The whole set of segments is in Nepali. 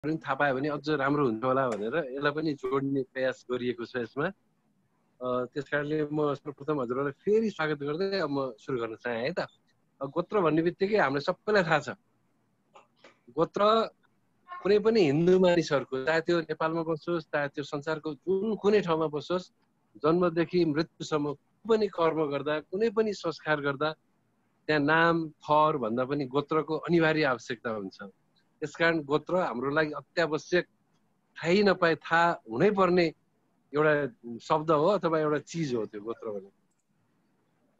पनि थाहा पायो भने अझ राम्रो हुन्छ होला भनेर यसलाई पनि जोड्ने प्रयास गरिएको छ यसमा। त्यसकारणले म सर्वप्रथम हजुरहरूलाई फेरि स्वागत गर्दै अब म सुरु गर्न चाहे है त। गोत्र भन्ने बित्तिकै हामीलाई सबैलाई थाहा छ, गोत्र कुनै पनि हिन्दू मानिसहरूको, चाहे त्यो नेपालमा बसोस् चाहे त्यो संसारको जुन कुनै ठाउँमा बसोस्, जन्मदेखि मृत्युसम्म कुनै पनि कर्म गर्दा, कुनै पनि संस्कार गर्दा त्यहाँ नाम थर भन्दा पनि गोत्रको अनिवार्य आवश्यकता हुन्छ। त्यसकारण गोत्र हाम्रो लागि अत्यावश्यक, थाहै नपाए थाहा हुनै पर्ने एउटा शब्द हो अथवा एउटा चिज हो त्यो गोत्र भने।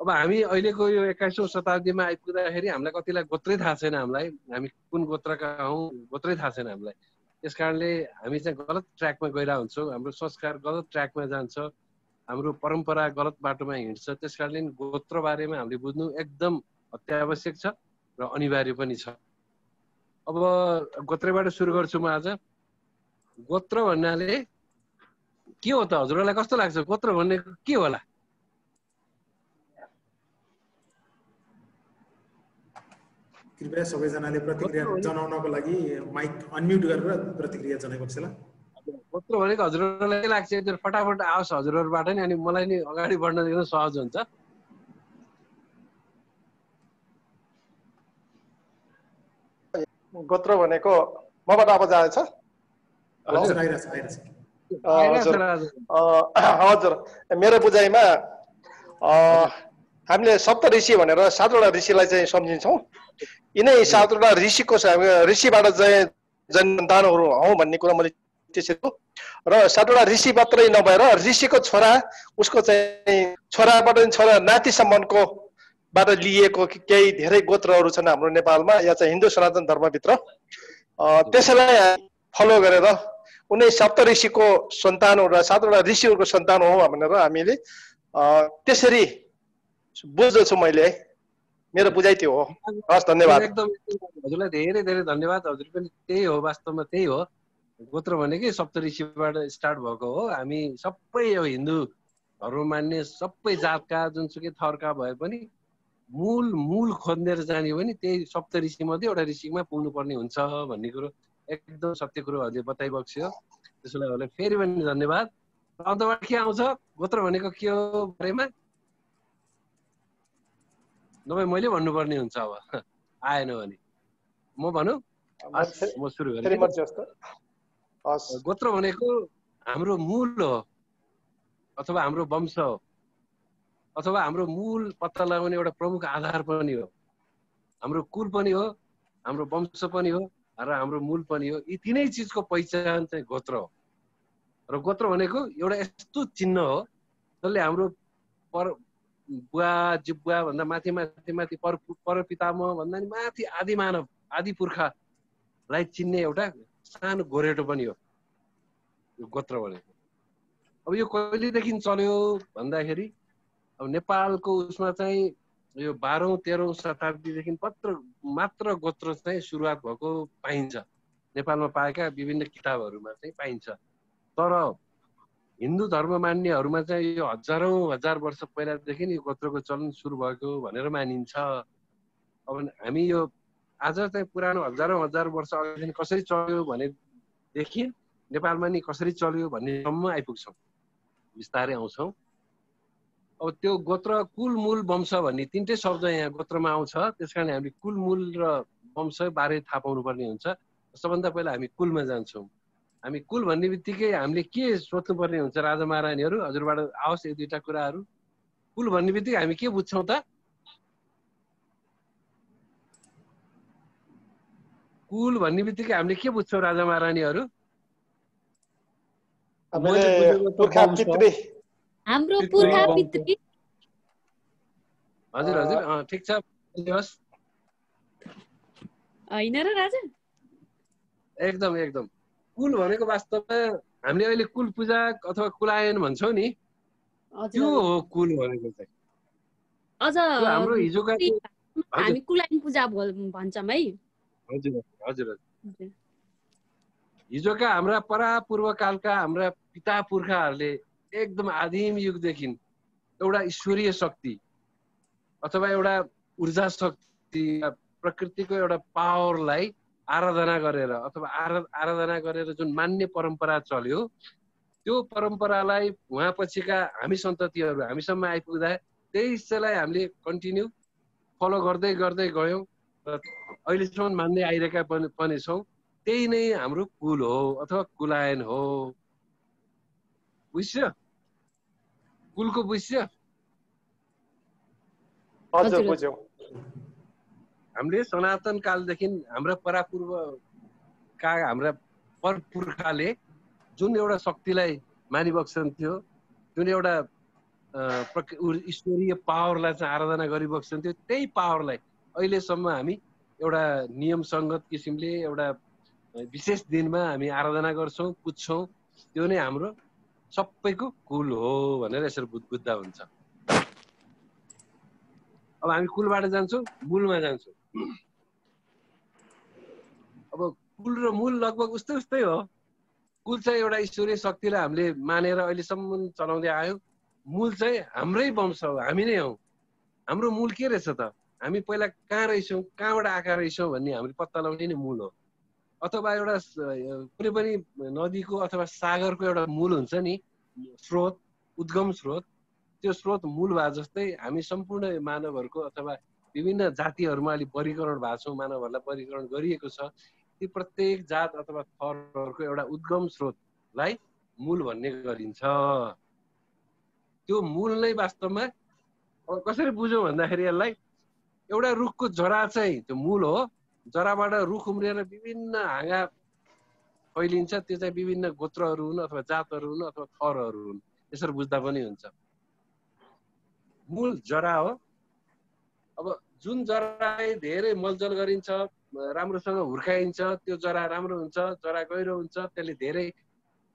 अब हामी अहिलेको यो 21औं शताब्दीमा आइपुग्दाखेरि हामीलाई कतिलाई गोत्रै थाहा छैन, हामी कुन गोत्रका हौँ गोत्रै थाहा छैन हामीलाई। त्यस कारणले हामी चाहिँ गलत ट्र्याकमा गइरहेको हुन्छौँ, हाम्रो संस्कार गलत ट्र्याकमा जान्छ, हाम्रो परम्परा गलत बाटोमा हिँड्छ। त्यस कारणले गोत्र बारेमा हामीले बुझ्नु एकदम अत्यावश्यक छ र अनिवार्य पनि छ। अब गोत्रबाट सुरु गर्छु म आज। गोत्र भन्नाले के हो त हजुरहरूलाई कस्तो लाग्छ? गोत्र भन्ने के होला? कृपया सबैजनाले प्रतिक्रिया जनाउनको लागि माइक अनम्युट गरेर प्रतिक्रिया जनाइदिनुहोस् ल। गोत्र भनेको हजुरहरूलाई के लाग्छ? त्यो फटाफट आओस् हजुरहरूबाट नि, अनि मलाई नि अगाडि बढ्न दिन सहज हुन्छ। गोत्र भनेको मबाट आवाज आएछ? हजुर हजुर, मेरो बुझाइमा हामीले सप्त ऋषि भनेर 7वटा ऋषिलाई चाहिँ सम्झिन्छौँ। यिनै 7वटा ऋषिको ऋषिबाट चाहिँ सन्तानहरू हौँ भन्ने कुरा मैले त्यसरी र 7वटा ऋषि मात्रै नभएर ऋषिको छोरा, उसको चाहिँ छोराबाट छोरा नातिसम्मको बाट लिएको केही धेरै गोत्रहरू छन् हाम्रो नेपालमा, या चाहिँ हिन्दू सनातन धर्मभित्र। त्यसैलाई फलो गरेर उनै सप्त ऋषिको सन्तान हो र 7वटा ऋषिहरूको सन्तान हो भनेर हामीले त्यसरी बुझ्दछु मैले है। मेरो बुझाइ त्यो हो। हस्, धन्यवाद। एकदम हजुरलाई धेरै धेरै धन्यवाद। हजुर पनि त्यही हो, वास्तवमा त्यही हो। गोत्र भनेकै सप्त ऋषिबाट स्टार्ट भएको हो। हामी सबै यो हिन्दू धर्म मान्ने सबै जातका जुनसुकै थरका भए पनि मूल खोजेर जाने भने त्यही सप्त ऋषि मध्ये एउटा ऋषिमा पुग्नु पर्ने हुन्छ भन्ने कुरो एकदम सत्य कुरो हजुरले बताइबक्स्यो। त्यसैले हजुरलाई फेरि पनि धन्यवाद। अन्तबाट के आउँछ गोत्र भनेको के हो बारेमा? नभए मैले भन्नुपर्ने हुन्छ। अब आएन भने म भनौँ? म सुरु गरेँ। गोत्र भनेको हाम्रो मूल हो अथवा हाम्रो वंश हो अथवा हाम्रो मूल पत्ता लगाउने एउटा प्रमुख आधार पनि हो। हाम्रो कुल पनि हो, हाम्रो वंश पनि हो र हाम्रो मूल पनि हो। यी तीनै चिजको पहिचान चाहिँ गोत्र हो। र गोत्र भनेको एउटा यस्तो चिन्ह हो जसले हाम्रो बुवा जिब्वा भन्दा माथि माथि माथि परपितामह भन्दा नि माथि आदि मानव आदि पुर्खालाई चिन्ने एउटा सानो गोरेटो पनि हो यो गोत्र भनेको। अब यो कहिलेदेखि चल्यो भन्दाखेरि अब नेपालको उसमा चाहिँ यो 12औं 13औं शताब्दीदेखि मात्र गोत्र चाहिँ सुरुवात भएको पाइन्छ। नेपालमा पाएका विभिन्न किताबहरूमा चाहिँ पाइन्छ। तर हिन्दू धर्म मान्नेहरूमा चाहिँ यो हजार वर्ष पहिलादेखि यो गोत्रको चलन सुरु भएको भनेर मानिन्छ। अब हामी यो आज चाहिँ पुरानो हजार वर्ष अगाडि कसरी चल्यो भनेदेखि नेपालमा नि कसरी चल्यो भन्नेसम्म आइपुग्छौँ, बिस्तारै आउँछौँ। अब त्यो गोत्र कुल मूल वंश भन्ने तीनटै शब्द यहाँ गोत्रमा आउँछ। त्यसकारण हामीले कुल मूल र वंश बारे थाहा पाउनु पर्ने हुन्छ। सबभन्दा पहिला हामी कुलमा जान्छौँ। हामी कुल भन्ने बित्तिकै हामीले के सोच्नु पर्ने हुन्छ राजा महारानीहरू? हजुरबाट आओस् एक दुईटा कुराहरू। कुल भन्ने बित्तिकै हामी के बुझ्छौँ त? कुल भन्ने बित्तिकै हामीले के बुझ्छौँ राजा महारानीहरू? हाम्रो पुर्खा पितृ। हजुर हजुर ठिक छ। हैन र राजा? एकदम एकदम। कुल भनेको वास्तवमा हामीले अहिले कुल पूजा अथवा कुलायन भन्छौँ नि, त्यो हो कुल भनेको चाहिँ। अझ हाम्रो हिजोका हामी कुलायन पूजा भन्छौँ है। हजुर हजुर। हिजोका हाम्रा परापूर्वकालका हाम्रा पिता पुर्खाहरूले एकदम आदिम युगदेखि एउटा ईश्वरीय शक्ति अथवा एउटा ऊर्जा शक्ति प्रकृतिको एउटा पावरलाई आराधना गरेर अथवा आराधना गरेर जुन मान्ने परम्परा चल्यो त्यो परम्परालाई उहाँ पछिका हामी सन्ततिहरू हामीसम्म आइपुग्दा त्यसैलाई हामीले कन्टिन्यू फलो गर्दै गर्दै गयौँ र अहिलेसम्म मान्दै आइरहेका पनि छौँ। त्यही नै हाम्रो कुल हो अथवा कुलायन हो। बुझ्यो? कुलको बुझ्यो? हजुर बुझ्यौँ। हामीले सनातन कालदेखि हाम्रा परापूर्वका हाम्रा परपुर्खाले जुन एउटा शक्तिलाई मानिबक्सन्थ्यो, जुन एउटा ईश्वरीय पावरलाई चाहिँ आराधना गरिबक्सन्थ्यो, त्यही पावरलाई अहिलेसम्म हामी एउटा नियम सङ्गत किसिमले एउटा विशेष दिनमा हामी आराधना गर्छौँ, पुज्छौँ। त्यो नै हाम्रो सबैको कुल हो भनेर यसरी बुझ्दा हुन्छ। अब हामी कुलबाट जान्छौँ, मूलमा जान्छौँ। अब कुल र मूल लगभग उस्तै उस्तै हो। कुल चाहिँ एउटा ईश्वरीय शक्तिलाई हामीले मानेर अहिलेसम्म चलाउँदै आयौँ। मूल चाहिँ हाम्रै वंश हो, हामी नै हौ। हाम्रो मूल के रहेछ त? हामी पहिला कहाँ रहेछौँ, कहाँबाट आएका रहेछौँ भन्ने हामीले पत्ता लगाउने नै मूल हो। अथवा एउटा कुनै पनि नदीको अथवा सागरको एउटा मूल हुन्छ नि, स्रोत, उद्गम स्रोत। त्यो स्रोत मूल भए जस्तै हामी सम्पूर्ण मानवहरूको अथवा विभिन्न जातिहरूमा अहिले वर्गीकरण भएको छौँ, मानवहरूलाई वर्गीकरण गरिएको छ। ती प्रत्येक जात अथवा थरहरूको एउटा उद्गम स्रोतलाई मूल भन्ने गरिन्छ। त्यो मूल नै वास्तवमा कसरी बुझौँ भन्दाखेरि यसलाई एउटा रुखको जरा चाहिँ त्यो मूल हो। जराबाट रुख उम्रिएर विभिन्न हाँगा फैलिन्छ। त्यो चाहिँ विभिन्न गोत्रहरू हुन् अथवा जातहरू हुन् अथवा थरहरू हुन्। यसरी बुझ्दा पनि हुन्छ। मूल जरा हो। अब जुन जरालाई धेरै मलजल गरिन्छ, राम्रोसँग हुर्काइन्छ, त्यो जरा राम्रो हुन्छ, जरा गहिरो हुन्छ, त्यसले धेरै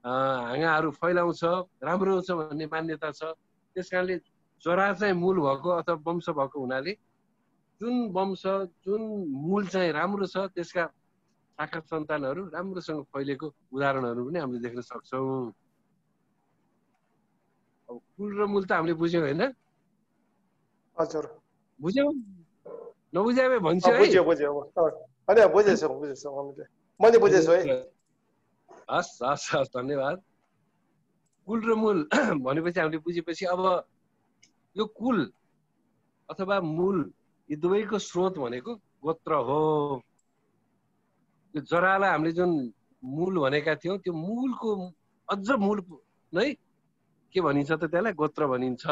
हाँगाहरू फैलाउँछ, राम्रो हुन्छ भन्ने मान्यता छ। त्यस कारणले जरा चाहिँ मूल भएको अथवा वंश भएको हुनाले जुन वंश, जुन मूल चाहिँ राम्रो छ त्यसका शाखा सन्तानहरू राम्रोसँग फैलेको उदाहरणहरू पनि हामीले देख्न सक्छौँ। अब कुल र मूल त हामीले बुझ्यौँ होइन? हजुर बुझ्यौँ? नबुझ्या भए भन्छु है। बुझ्यो बुझ्यो होइन बुझेछौँ बुझेछौँ हामीले, मैले बुझेछु है। हस् हस् हस् धन्यवाद। कुल र मूल भनेपछि हामीले बुझेपछि अब यो कुल अथवा मूल यी दुवैको स्रोत भनेको गोत्र हो। त्यो जरालाई हामीले जुन मूल भनेका थियौँ त्यो मूलको अझ मूल नै के भनिन्छ त? त्यसलाई गोत्र भनिन्छ।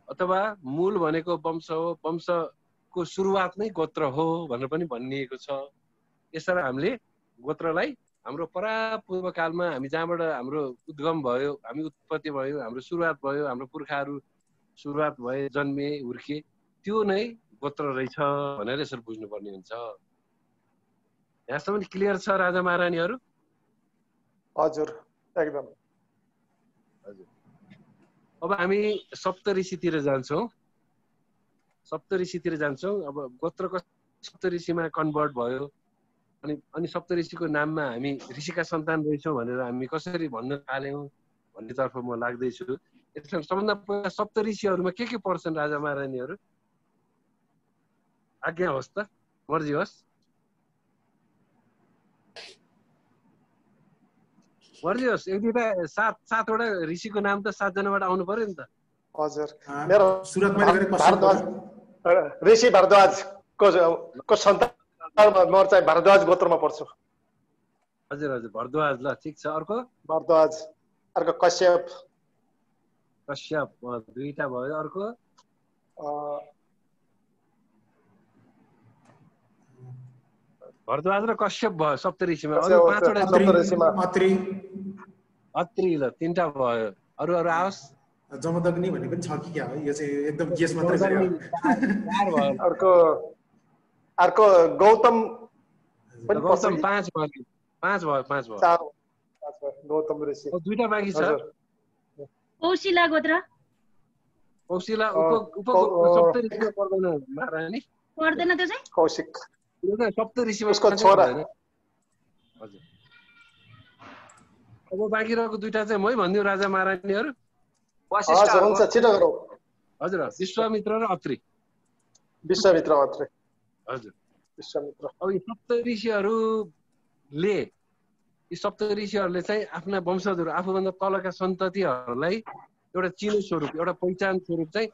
अथवा मूल भनेको वंश हो, वंशको सुरुवात नै गोत्र हो भनेर पनि भनिएको छ। यसरी हामीले गोत्रलाई हाम्रो परापूर्व कालमा हामी जहाँबाट हाम्रो उद्गम भयो, हामी उत्पत्ति भयो, हाम्रो सुरुवात भयो, हाम्रो पुर्खाहरू सुरुवात भए, जन्मे, हुर्के, त्यो नै गोत्र रहेछ भनेर यसरी बुझ्नुपर्ने हुन्छ। यहाँसम्म क्लियर छ राजा महारानीहरू? हजुर एकदम। हजुर। अब हामी सप्तऋषितिर जान्छौँ। सप्तऋषितिर जान्छौँ। अब गोत्रको सप्तऋषिमा कन्भर्ट भयो। अनि सप्तऋषिको नाममा हामी ऋषिका सन्तान रहेछौँ भनेर हामी कसरी भन्न थाल्यौँ भन्नेतर्फ म लाग्दैछु। यसमा सबभन्दा पहिला सप्तऋषिहरूमा के पर्छन् राजा महारानीहरू? आज्ञा होस् त, मर्जी होस्। मर्जी होस्। एक दुईवटा सातवटा ऋषिको नाम त 7 जनाबाट आउनु पर्यो नि त। हजुर मेरो सुरुवातमा भारद्वाज, ऋषि भारद्वाजको सन्तान म चाहिँ भारद्वाज गोत्रमा पर्छु। हजुर हजुर भारद्वाज, ल ठिक छ। अर्को भारद्वाज, अर्को कश्यप। कश्यप दुईटा भयो। अर्को भारद्वाज र कश्यप भयो सप्तऋषिमा। अरु 5 वटा सप्तऋषिमा अत्रि, ल 3टा भयो। अरु आओस्। जमदग्नि भन्ने पनि छ कि क्या हो? यो चाहिँ एकदम गेस मात्रै गरे हो। 4 भयो। अर्को गौतम पनि पर्छ। गौतम 5 भयो। 5 भयो। गौतम ऋषि। दुईटा बाँकी छ। कौशिला गोत्र। कौशिला सप्तऋषिमा पर्दैन महारानी? पर्दैन त्यो चाहिँ? कौशिक सप्तऋषिमा उसको छोरा। हजुर। अब बाँकी रहेको दुईटा चाहिँ मै भनिदिउँ राजा महारानीहरू। हुन्छ छिटो गरौँ। हजुर विश्वामित्र र अत्रि। विश्वामित्र अत्रि। हजुर विश्वामित्र। अब यी सप्तऋषिहरूले चाहिँ आफ्ना वंशजहरू आफूभन्दा तलका सन्ततिहरूलाई एउटा चिनो स्वरूप एउटा पहिचान स्वरूप चाहिँ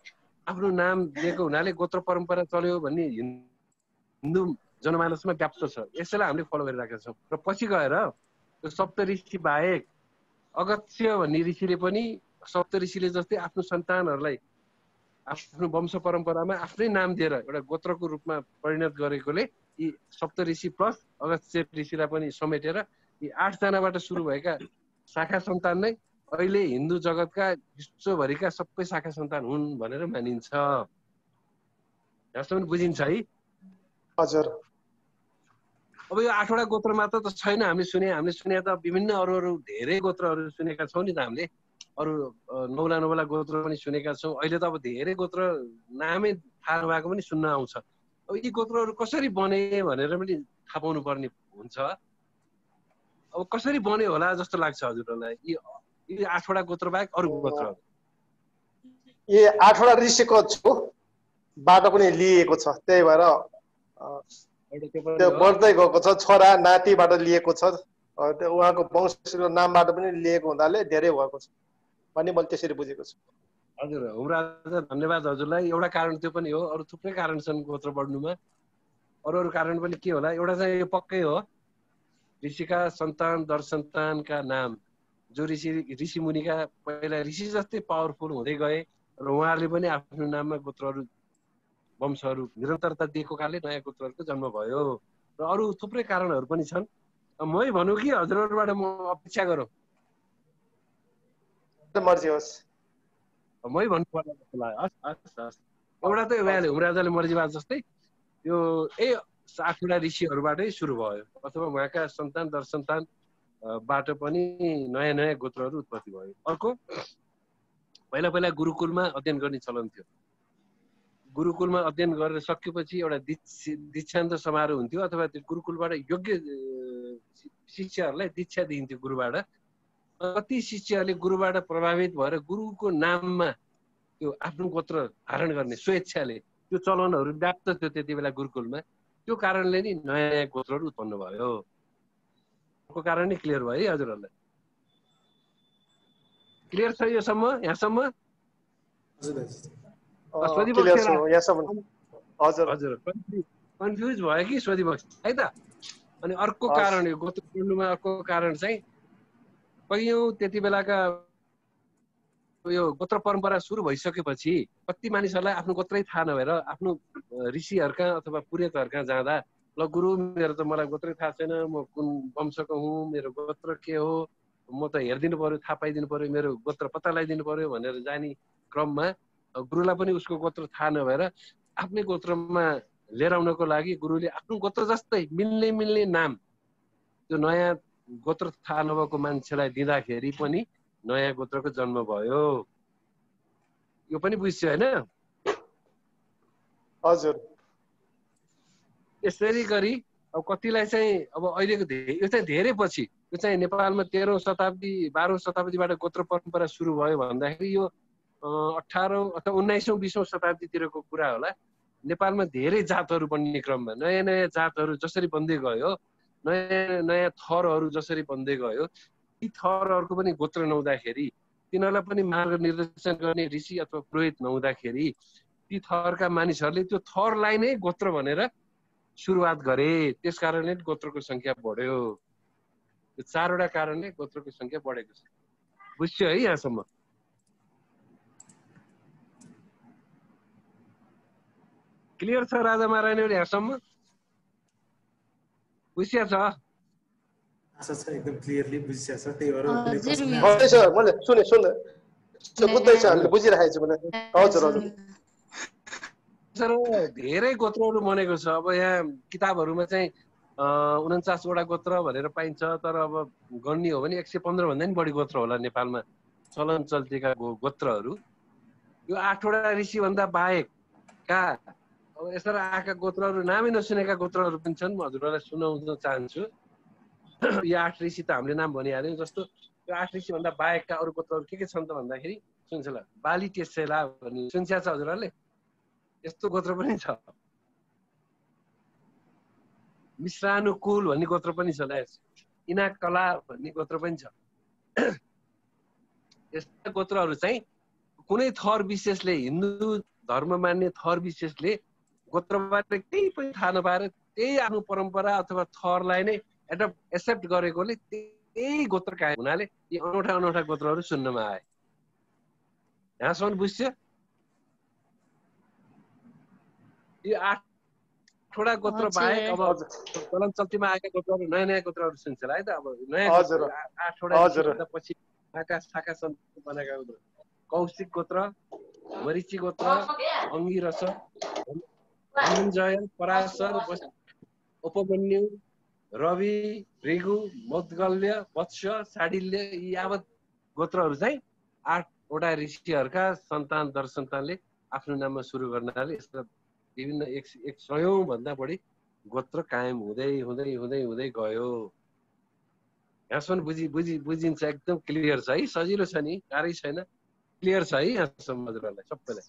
आफ्नो नाम दिएको हुनाले गोत्र परम्परा चल्यो भन्ने हिन्दू जनमानसमा व्याप्त छ। यसैलाई हामीले फलो गरिरहेका छौँ। र पछि गएर त्यो सप्तऋषि बाहेक अगस्त्य भन्ने ऋषिले पनि सप्तऋषिले जस्तै आफ्नो सन्तानहरूलाई आफ्नो वंश परम्परामा आफ्नै नाम दिएर एउटा गोत्रको रूपमा परिणत गरेकोले यी सप्तऋषि प्लस अगस्त्य ऋषिलाई पनि समेटेर यी 8 जनाबाट सुरु भएका शाखा सन्तान नै अहिले हिन्दू जगतका विश्वभरिका सबै शाखा सन्तान हुन् भनेर मानिन्छ। यहाँसम्म बुझिन्छ है? हजुर। अब यो 8वटा गोत्र मात्र त छैन। हामीले सुने त विभिन्न अरू धेरै गोत्रहरू सुनेका छौँ नि त। हामीले अरू नौला गोत्र पनि सुनेका छौँ। अहिले त अब धेरै गोत्र नामै थाहा नभएको पनि सुन्न आउँछ। अब यी गोत्रहरू कसरी बने भनेर पनि थाहा पाउनु पर्ने हुन्छ। अब कसरी बन्यो होला जस्तो लाग्छ हजुरहरूलाई यी 8वटा गोत्र बाहेक अरू गोत्रहरू? यी 8वटा ऋषिको छुबाट पनि लिएको छ, त्यही भएर त्यो बढ्दै गएको छ। छोरा नातिबाट लिएको छ, उहाँको वंशको नामबाट पनि लिएको हुनाले धेरै भएको छ भन्ने मैले त्यसरी बुझेको छु। हजुर हुमराज धन्यवाद हजुरलाई। एउटा कारण त्यो पनि हो। अरू थुप्रै कारण छन् गोत्र बढ्नुमा। अरू कारण पनि के होला? एउटा चाहिँ यो पक्कै हो, ऋषिका सन्तान दर सन्तानका नाम जो ऋषि मुनिका पहिला ऋषि जस्तै पावरफुल हुँदै गए र उहाँहरूले पनि आफ्नो नाममा गोत्रहरू वंशहरू निरन्तरता दिएको कारणले नयाँ गोत्रहरूको जन्म भयो। र अरू थुप्रै कारणहरू पनि छन्। मै भनौँ कि हजुरहरूबाट म अपेक्षा गरौँ? मर्जी होस्। मै भन्नु पर्ला जस्तो लाग्यो। हस्। एउटा त भइहाल्यो हुमराजले मर्जी भए जस्तै यो 8वटा ऋषिहरूबाटै सुरु भयो, अथवा उहाँका सन्तान दर सन्तानबाट पनि नयाँ गोत्रहरू उत्पत्ति भयो। अर्को पहिला गुरुकुलमा अध्ययन गर्ने चलन थियो। गुरुकुलमा अध्ययन गरेर सकेपछि एउटा दीक्षान्त समारोह हुन्थ्यो, अथवा त्यो गुरुकुलबाट योग्य शिष्यहरूलाई दीक्षा दिइन्थ्यो गुरुबाट। कति शिष्यहरूले गुरुबाट प्रभावित भएर गुरुको नाममा त्यो आफ्नो गोत्र धारण गर्ने स्वेच्छाले त्यो चलनहरू व्याप्त थियो त्यति बेला गुरुकुलमा। त्यो कारणले नि नयाँ गोत्रहरू उत्पन्न भयो। को कारण नै क्लियर भयो है हजुरहरूलाई? क्लियर छ योसम्म? यहाँसम्म? हजुर कन्फ्युज भयो कि सोधिबक्स है त? अनि अर्को कारण यो गोत्र बढ्नुमा अर्को कारण चाहिँ कैयौँ त्यति बेलाका यो गोत्र परम्परा सुरु भइसकेपछि कति मानिसहरूलाई आफ्नो गोत्रै थाहा नभएर आफ्नो ऋषिहरूका अथवा पुरोहितहरूका जाँदा, ल गुरु मेरो त मलाई गोत्रै थाहा छैन, म कुन वंशको हुँ, मेरो गोत्र के हो, म त हेरिदिनु पर्यो, थाहा पाइदिनु पर्यो, मेरो गोत्र पत्ता लगाइदिनु पर्यो भनेर जाने क्रममा गुरुलाई पनि उसको गोत्र थाहा नभएर आफ्नै गोत्रमा लिएर आउनको लागि गुरुले आफ्नो गोत्र जस्तै मिल्ने नाम त्यो नयाँ गोत्र थाहा नभएको मान्छेलाई दिँदाखेरि पनि नयाँ गोत्रको जन्म भयो। यो पनि बुझ्छ होइन? हजुर। यसरी गरी अब कतिलाई चाहिँ अब अहिलेको यो चाहिँ धेरै पछि, यो चाहिँ नेपालमा 13औं शताब्दी 12औं शताब्दीबाट गोत्र परम्परा सुरु भयो भन्दाखेरि यो 18औं अथवा 19औं 20औं शताब्दीतिरको कुरा होला। नेपालमा धेरै जातहरू बन्ने क्रममा नयाँ जातहरू जसरी बन्दै गयो, नयाँ थरहरू जसरी बन्दै गयो, ती थरहरूको पनि गोत्र नहुँदाखेरि, तिनीहरूलाई पनि मार्ग निर्देशन गर्ने ऋषि अथवा पुरोहित नहुँदाखेरि ती थरका मानिसहरूले त्यो थरलाई नै गोत्र भनेर सुरुवात गरे। त्यस कारणले गोत्रको संख्या बढ्यो। यो 4वटा कारणले गोत्रको संख्या बढेको छ। बुझ्यो है यहाँसम्म? क्लियर छ राजा महारानीहरू? यहाँसम्म बुझ्या छ? एकदम क्लियरली बुझिसकेको छ। त्यही भएर मैले सुने बुझ्दैछ, हामीले बुझिरहेको छु मैले। हजुर। धेरै गोत्रहरू बनेको छ। अब यहाँ किताबहरूमा चाहिँ 49वटा गोत्र भनेर पाइन्छ, तर अब गण्य हो भने 115 भन्दा पनि बढी गोत्र होला नेपालमा चलन चल्तीका गोत्रहरू। यो 8वटा ऋषि भन्दा बाहेकका अब यसरी आएका गोत्रहरू, नामै नसुनेका गोत्रहरू पनि छन्। म हजुरहरूलाई सुनाउन चाहन्छु। यो 8 ऋषि त हामीले नाम भनिहाल्यौँ। जस्तो यो 8 ऋषि भन्दा बाहेकका अरू गोत्रहरू के छन् त भन्दाखेरि सुन्छ बाली टेसेला भन्ने सुन्छ हजुरहरूले? यस्तो गोत्र पनि छ। मिश्रानुकूल भन्ने गोत्र पनि छ ल, इनाकला भन्ने गोत्र पनि छ। यस्ता गोत्रहरू चाहिँ कुनै थर विशेषले, हिन्दू धर्म मान्ने थर विशेषले गोत्रबारे केही पनि थाहा नपाएर त्यही आफ्नो परम्परा अथवा थरलाई नै एक्सेप्ट गरेकोले त्यही गोत्र कायम हुनाले यी अनौठा अनौठा गोत्रहरू सुन्नमा आए। यहाँसम्म बुझ्छ? यो 8वटा गोत्र बाहेक अब चलन चल्तीमा आएका गोत्रहरू नयाँ नयाँ गोत्रहरू सुन्छ है त। अब नयाँ 8वटा पछि आकाश शाखा सन्त बनाएका गोत्र कौशिक गोत्र, मरीचि गोत्र, अंगिरस, धनञ्जय, पराशर, उपमन्यु, रवि, भृगु, मौद्गल्य, वत्स, साडिल्य, यी यावत गोत्रहरू चाहिँ 8वटा ऋषिहरूका सन्तान दरसन्तानले आफ्नो नाममा सुरु गर्नाले यसका विभिन्न 100 भन्दा बढी गोत्र कायम हुँदै हुँदै हुँदै हुँदै गयो। यहाँसम्म बुझिन्छ? एकदम क्लियर छ है? सजिलो छ नि, गाह्रै छैन, क्लियर छ है यहाँसम्म हजुरहरूलाई सबैलाई?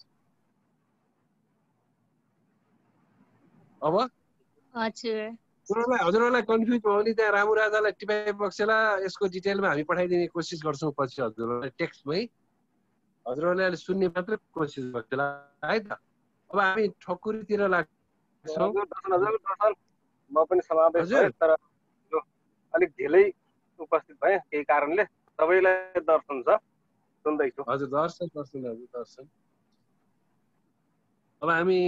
अब हजुरहरूलाई कन्फ्युज भयो भने त्यहाँ रामु राजालाई टिपाइ बक्सेला यसको डिटेलमा हामी पठाइदिने कोसिस गर्छौँ पछि हजुरहरूलाई टेक्स्टमै। हजुरहरूले अहिले सुन्ने मात्रै कोसिस गर्छौँ है त। अब हामी ठकुरीतिर लाग्छौँ। म पनि समावेश भएँ, तर अलिक ढिलै उपस्थित भएँ केही कारणले। सबैलाई दर्शन छ, सुन्दैछु। हजुर दर्शन दर्शन। अब हामी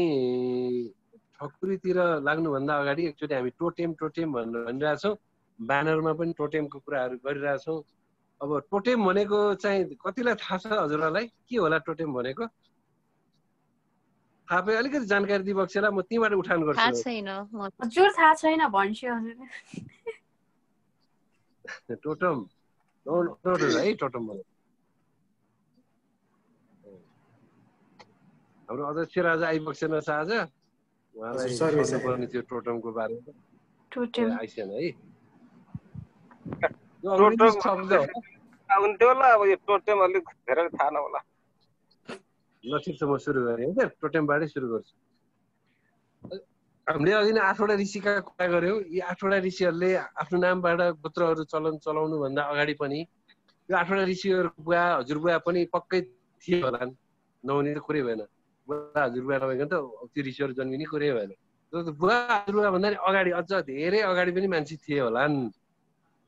ठकुरीतिर लाग्नुभन्दा अगाडि एकचोटि हामी टोटेम भनिरहेछौँ। ब्यानरमा पनि टोटेमको कुराहरू गरिरहेछौँ। अब टोटेम भनेको चाहिँ कतिलाई थाहा छ हजुरहरूलाई? के होला टोटेम भनेको? थाहा पाए अलिकति जानकारी दिइबक्सेला, म त्यहीँबाट उठान गर्छु। थाहा छैन हजुर, थाहा छैन भन्छु हजुर। टोटम है, टोटम भनेको हाम्रो अध्यक्ष राजा आइबक्सेन छ आज, उहाँलाई सोध्नुपर्ने थियो टोटमको बारेमा। टोटेम आइसेन है? हुन्थ्यो होला, अब यो टोटेम अलिक धेरै थाहा नहोला। ल ठिक छ, म सुरु गरेँ है त, टोटेमबाटै सुरु गर्छु। हामीले अघि नै 8वटा ऋषिका कुरा गर्यौँ। यी 8वटा ऋषिहरूले आफ्नो नामबाट गोत्रहरू चलाउनु भन्दा अगाडि पनि यो 8वटा ऋषिहरू बुवा हजुरबुवा पनि पक्कै थिए होला, नहुने त कुरै भएन। बुवा हजुरबुवा नभइकन त त्यो ऋषिहरू जन्मिने कुरै भएन। बुवा हजुरबुवा भन्दा नि अगाडि, अझ धेरै अगाडि पनि मान्छे थिए होलान्,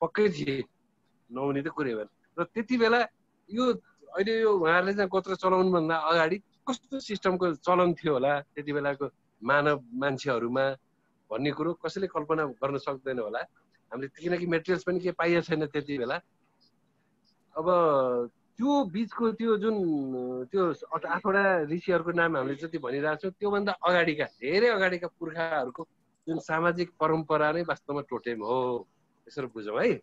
पक्कै थिए, नहुने त कुरै भएन। र त्यति बेला यो अहिले यो उहाँहरूले चाहिँ गोत्र चलाउनुभन्दा अगाडि कस्तो सिस्टमको चलन थियो होला त्यति बेलाको मानव मान्छेहरूमा भन्ने कुरो कसैले कल्पना गर्न सक्दैन होला। हामीले किनकि मेटेरियल्स पनि के पाइएको छैन त्यति बेला। अब त्यो बिचको त्यो जुन त्यो 8वटा ऋषिहरूको नाम हामीले जति भनिरहेको छौँ त्योभन्दा अगाडिका धेरै अगाडिका पुर्खाहरूको जुन सामाजिक परम्परा नै वास्तवमा टोटेम हो, यसरी बुझौँ है।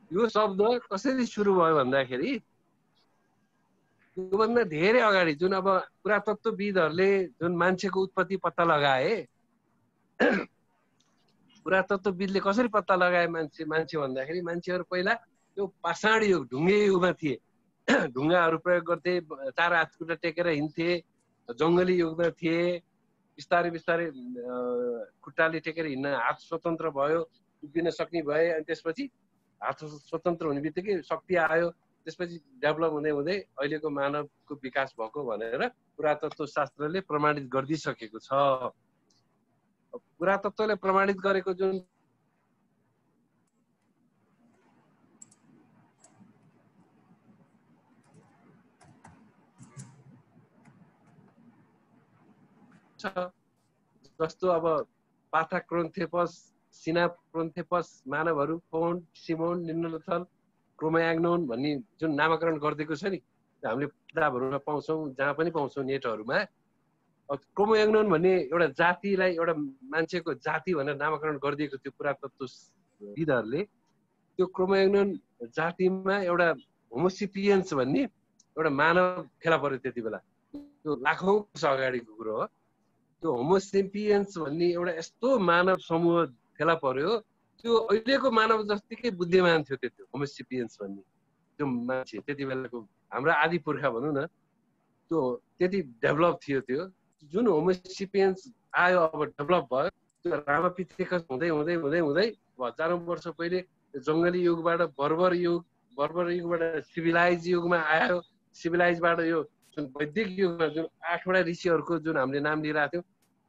यो शब्द कसरी सुरु भयो भन्दाखेरि योभन्दा धेरै अगाडि जुन अब पुरातत्वविदहरूले जुन मान्छेको उत्पत्ति पत्ता लगाए, पुरातत्वविदले कसरी पत्ता लगाए मान्छे भन्दाखेरि मान्छेहरू पहिला त्यो पाषाण युग, ढुङ्गे युगमा थिए। ढुङ्गाहरू प्रयोग गर्थे, 4 हात खुट्टा टेकेर हिँड्थे, जङ्गली युगमा थिए। बिस्तारै बिस्तारै खुट्टाले टेकेर हिँड्न हात स्वतन्त्र भयो, उभिन सक्ने भए। अनि त्यसपछि हात स्वतन्त्र हुने बित्तिकै शक्ति आयो, त्यसपछि डेभलप हुँदै हुँदै अहिलेको मानवको विकास भएको भनेर पुरातत्व शास्त्रले प्रमाणित गरिदिइसकेको छ। पुरातत्वले प्रमाणित गरेको जुन जस्तो अब पाथाक्रोन्थेपस, सिनाप्रोन्थेपस मानवहरू, फोन्ड, सिमोन, निन्डरथल, क्रोमाग्नोन भन्ने जुन नामाकरण गरिदिएको छ नि, हामीले किताबहरूमा पाउँछौँ, जहाँ पनि पाउँछौँ नेटहरूमा। क्रोमाग्नोन भन्ने एउटा जातिलाई एउटा मान्छेको जाति भनेर नामाकरण गरिदिएको थियो पुरातत्वविदहरूले। त्यो क्रोमाग्नोन जातिमा एउटा होमोसिपियन्स भन्ने एउटा मानव फेला पर्यो त्यति बेला। त्यो लाखौँ वर्ष अगाडिको कुरो हो। त्यो होमोसेपियन्स भन्ने एउटा यस्तो मानव समूह फेला पर्यो, त्यो अहिलेको मानव जत्तिकै बुद्धिमान थियो। त्यो होमोसेपियन्स भन्ने त्यो मान्छे त्यति बेलाको हाम्रो आदि पुर्खा भनौँ न, त्यो त्यति डेभलप थियो। त्यो जुन होमोसेपियन्स आयो, अब डेभलप भयो। त्यो रामापितृका हुँदै हुँदै हुँदै हुँदै हजारौं वर्ष पहिले जङ्गली युगबाट बर्बर युगबाट सिभिलाइज युगमा आयो। सिभिलाइजबाट यो जुन वैदिक युगमा जुन 8वटा ऋषिहरूको जुन हामीले नाम लिइरहेको थियौँ,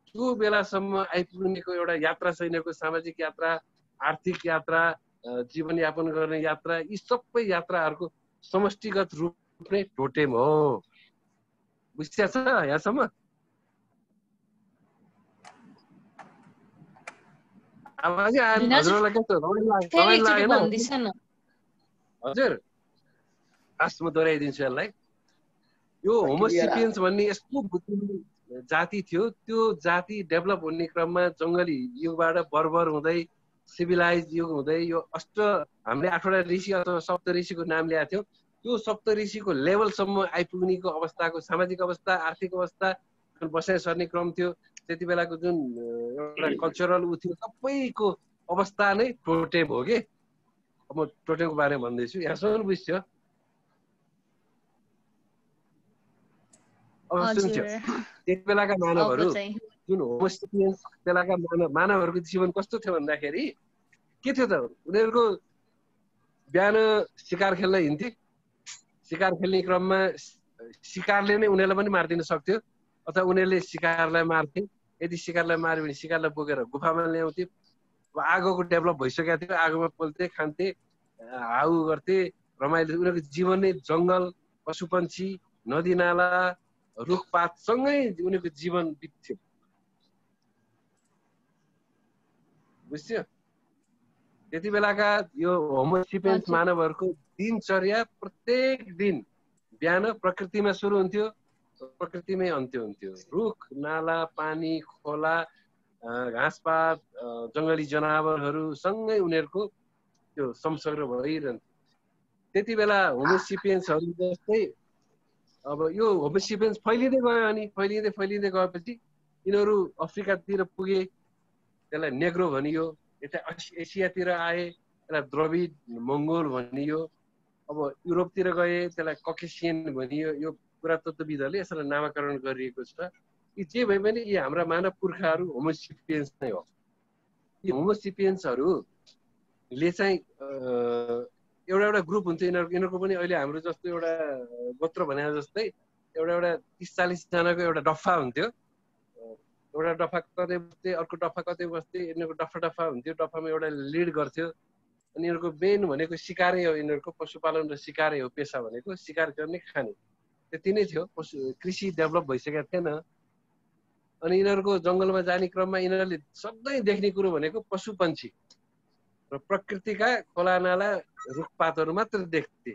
त्यो बेलासम्म आइपुग्नेको एउटा यात्रा छ। यिनीहरूको सामाजिक यात्रा, आर्थिक यात्रा, जीवनयापन गर्ने यात्रा, यी सबै यात्राहरूको समष्टिगत रूप नै टोटेम हो। बुझ्या छ यहाँसम्म? आवाजै आएन हजुरलाई? कस्तो रमाइलो लागेन हजुर? खास म दोहोऱ्याइदिन्छु यसलाई। यो होमोसिपियन्स भन्ने यस्तो जाति थियो, त्यो जाति डेभलप हुने क्रममा जङ्गली युगबाट बर्बर हुँदै सिभिलाइज युग हुँदै यो हामीले 8वटा ऋषि अथवा सप्त ऋषिको नाम ल्याएको थियौँ। त्यो सप्त ऋषिको लेभलसम्म आइपुग्नेको अवस्थाको सामाजिक अवस्था, आर्थिक अवस्था, बसाइ सर्ने क्रम थियो, त्यति बेलाको जुन एउटा कल्चरल ऊ थियो, सबैको अवस्था नै टोटेम हो कि। म टोटेमको बारेमा भन्दैछु, यहाँसम्म बुझ्थ्यो? अब सुन्थ्यो त्यति बेलाका मानवहरू जुन होमोसेपियन्स बेलाका मानवहरूको जीवन कस्तो थियो भन्दाखेरि के थियो त, उनीहरूको बिहान शिकार खेल्न हिँड्थे। शिकार खेल्ने क्रममा शिकारले नै उनीहरूलाई पनि मारिदिन सक्थ्यो, अथवा उनीहरूले शिकारलाई मार्थे। यदि शिकारलाई मार्यो भने शिकारलाई बोकेर गुफामा ल्याउँथे। आगोको डेभलप भइसकेको थियो, आगोमा पोल्थे, खान्थे, हाउ गर्थे, रमाइलो। उनीहरूको जीवन नै जङ्गल, पशुपन्छी, नदीनाला, रुखपातसँगै उनीहरूको जीवन बित्थ्यो। बुझ्यो? त्यति बेलाका यो होमोसिपियन्स मानवहरूको दिनचर्या प्रत्येक दिन बिहान प्रकृतिमा सुरु हुन्थ्यो, प्रकृतिमै अन्त्य हुन्थ्यो। रुख, नाला, पानी, खोला, घाँसपात, जङ्गली जनावरहरू सँगै उनीहरूको त्यो संसर्ग भइरहन्थ्यो। त्यति बेला होमोसिपियन्सहरू जस्तै अब यो होमोसिपियन्स फैलिँदै गयो। अनि फैलिँदै गएपछि यिनीहरू अफ्रिकातिर पुगे, त्यसलाई नेग्रो भनियो। यता एसियातिर आए, त्यसलाई द्रविड मङ्गोल भनियो। अब युरोपतिर गए, त्यसलाई ककेसियन भनियो। यो पुरातत्त्वविदहरूले यसलाई नामाकरण गरिएको छ। यी जे भए पनि यी हाम्रा मानव पुर्खाहरू होमोसिपियन्स नै हो। यी होमोसिपियन्सहरूले चाहिँ एउटा ग्रुप हुन्छ यिनीहरूको पनि। अहिले हाम्रो जस्तो एउटा गोत्र भने जस्तै एउटा 30-40 जनाको एउटा डफा हुन्थ्यो। एउटा डफा कतै बस्थे, अर्को डफा कतै बस्थे, यिनीहरूको डफा हुन्थ्यो। डफामा एउटा लिड गर्थ्यो। अनि यिनीहरूको मेन भनेको सिकारै हो। यिनीहरूको पशुपालन र सिकारै हो पेसा भनेको, सिकार गर्ने, खाने, त्यति नै थियो। कृषि डेभलप भइसकेको थिएन। अनि यिनीहरूको जङ्गलमा जाने क्रममा यिनीहरूले सधैँ देख्ने कुरो भनेको पशुपन्छी र प्रकृतिका खोला नाला रुखपातहरू मात्र देख्थे।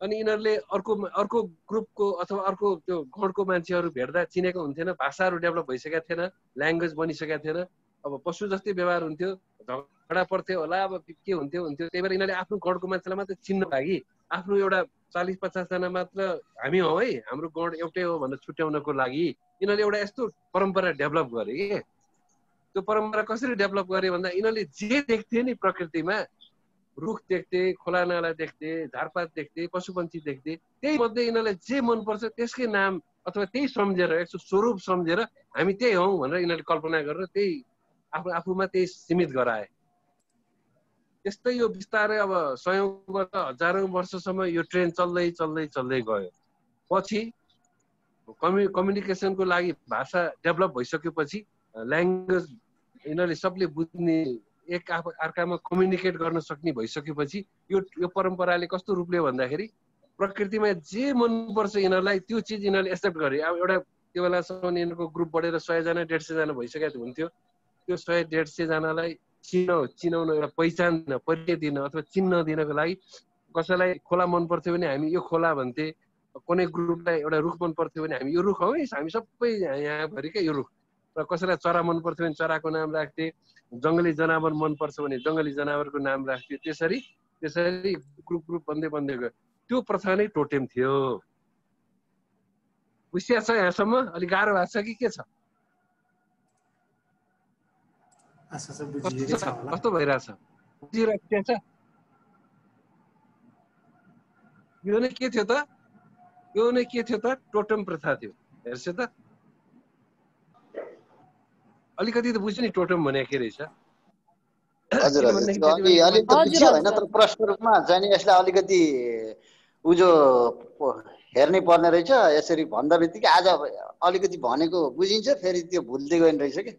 अनि यिनीहरूले अर्को ग्रुपको अथवा अर्को त्यो गणको मान्छेहरू भेट्दा चिनेको हुन्थेन। भाषाहरू डेभलप भइसकेको थिएन, ल्याङ्ग्वेज बनिसकेको थिएन। अब पशु जस्तै व्यवहार हुन्थ्यो, झगडा पर्थ्यो होला, अब के हुन्थ्यो। त्यही भएर यिनीहरूले आफ्नो गणको मान्छेलाई मात्र चिन्न लागि आफ्नो एउटा 40-50 जना मात्र हामी हौ है, हाम्रो गण एउटै हो भनेर छुट्याउनको लागि यिनीहरूले एउटा यस्तो परम्परा डेभलप गरे के। त्यो परम्परा कसरी डेभलप गरे भन्दा यिनीहरूले जे देख्थे नि प्रकृतिमा, रुख देख्थे, खोला नाला देख्थे, झारपात देख्थे, पशुपन्छी देख्थे, त्यही मध्ये यिनीहरूलाई जे मनपर्छ त्यसकै नाम अथवा त्यही सम्झेर, यसो स्वरूप सम्झेर हामी त्यही हौ भनेर यिनीहरूले कल्पना गरेर त्यही आफूमा त्यही सीमित गराए। त्यस्तै यो बिस्तारै अब 100औं वर्ष, हजारौं वर्षसम्म यो ट्रेन चल्दै गयो। पछि कम्युनिकेसनको लागि भाषा डेभलप भइसकेपछि, ल्याङ्ग्वेज यिनीहरूले सबले बुझ्ने, एक अर्कामा कम्युनिकेट गर्न सक्ने भइसकेपछि यो परम्पराले कस्तो रूप लियो भन्दाखेरि प्रकृतिमा जे मनपर्छ यिनीहरूलाई त्यो चिज यिनीहरूले एक्सेप्ट गरे। अब एउटा त्यो बेलासम्म यिनीहरूको ग्रुप बढेर 100 जना 150 जना भइसकेको हुन्थ्यो। त्यो 100-150 जनालाई चिनाउन, एउटा पहिचान परिचय दिन अथवा चिन्ह दिनको लागि कसैलाई खोला मन पर्थ्यो भने हामी यो खोला भन्थे, कुनै ग्रुपलाई एउटा रुख मन पर्थ्यो भने हामी यो रुख हौ है, हामी सबै यहाँभरिकै यो रुख। र कसैलाई चरा मन पर्थ्यो भने चराको नाम राख्थे, जङ्गली जनावर मन पर्छ भने जङ्गली जनावरको नाम राख्थ्यो। त्यसरी ग्रुप बन्दै गयो। त्यो प्रथा नै टोटेम थियो। बुझिया छ यहाँसम्म? अलिक गाह्रो भएको छ कि के छ? कस्तो भइरहेछ? बुझिरहेको छ? यो नै के थियो त? टोटेम प्रथा थियो। हेर्छ त? अलिकति त बुझ्यो नि टोटम भने के रहेछ हजुर अलिकति बुझ्यो होइन तर प्रश्न रूपमा चाहिँ नि यसलाई अलिकति उजो हेर्नै पर्ने रहेछ यसरी भन्दा बित्तिकै आज अलिकति भनेको बुझिन्छ फेरि त्यो भुल्दै गयो रहेछ के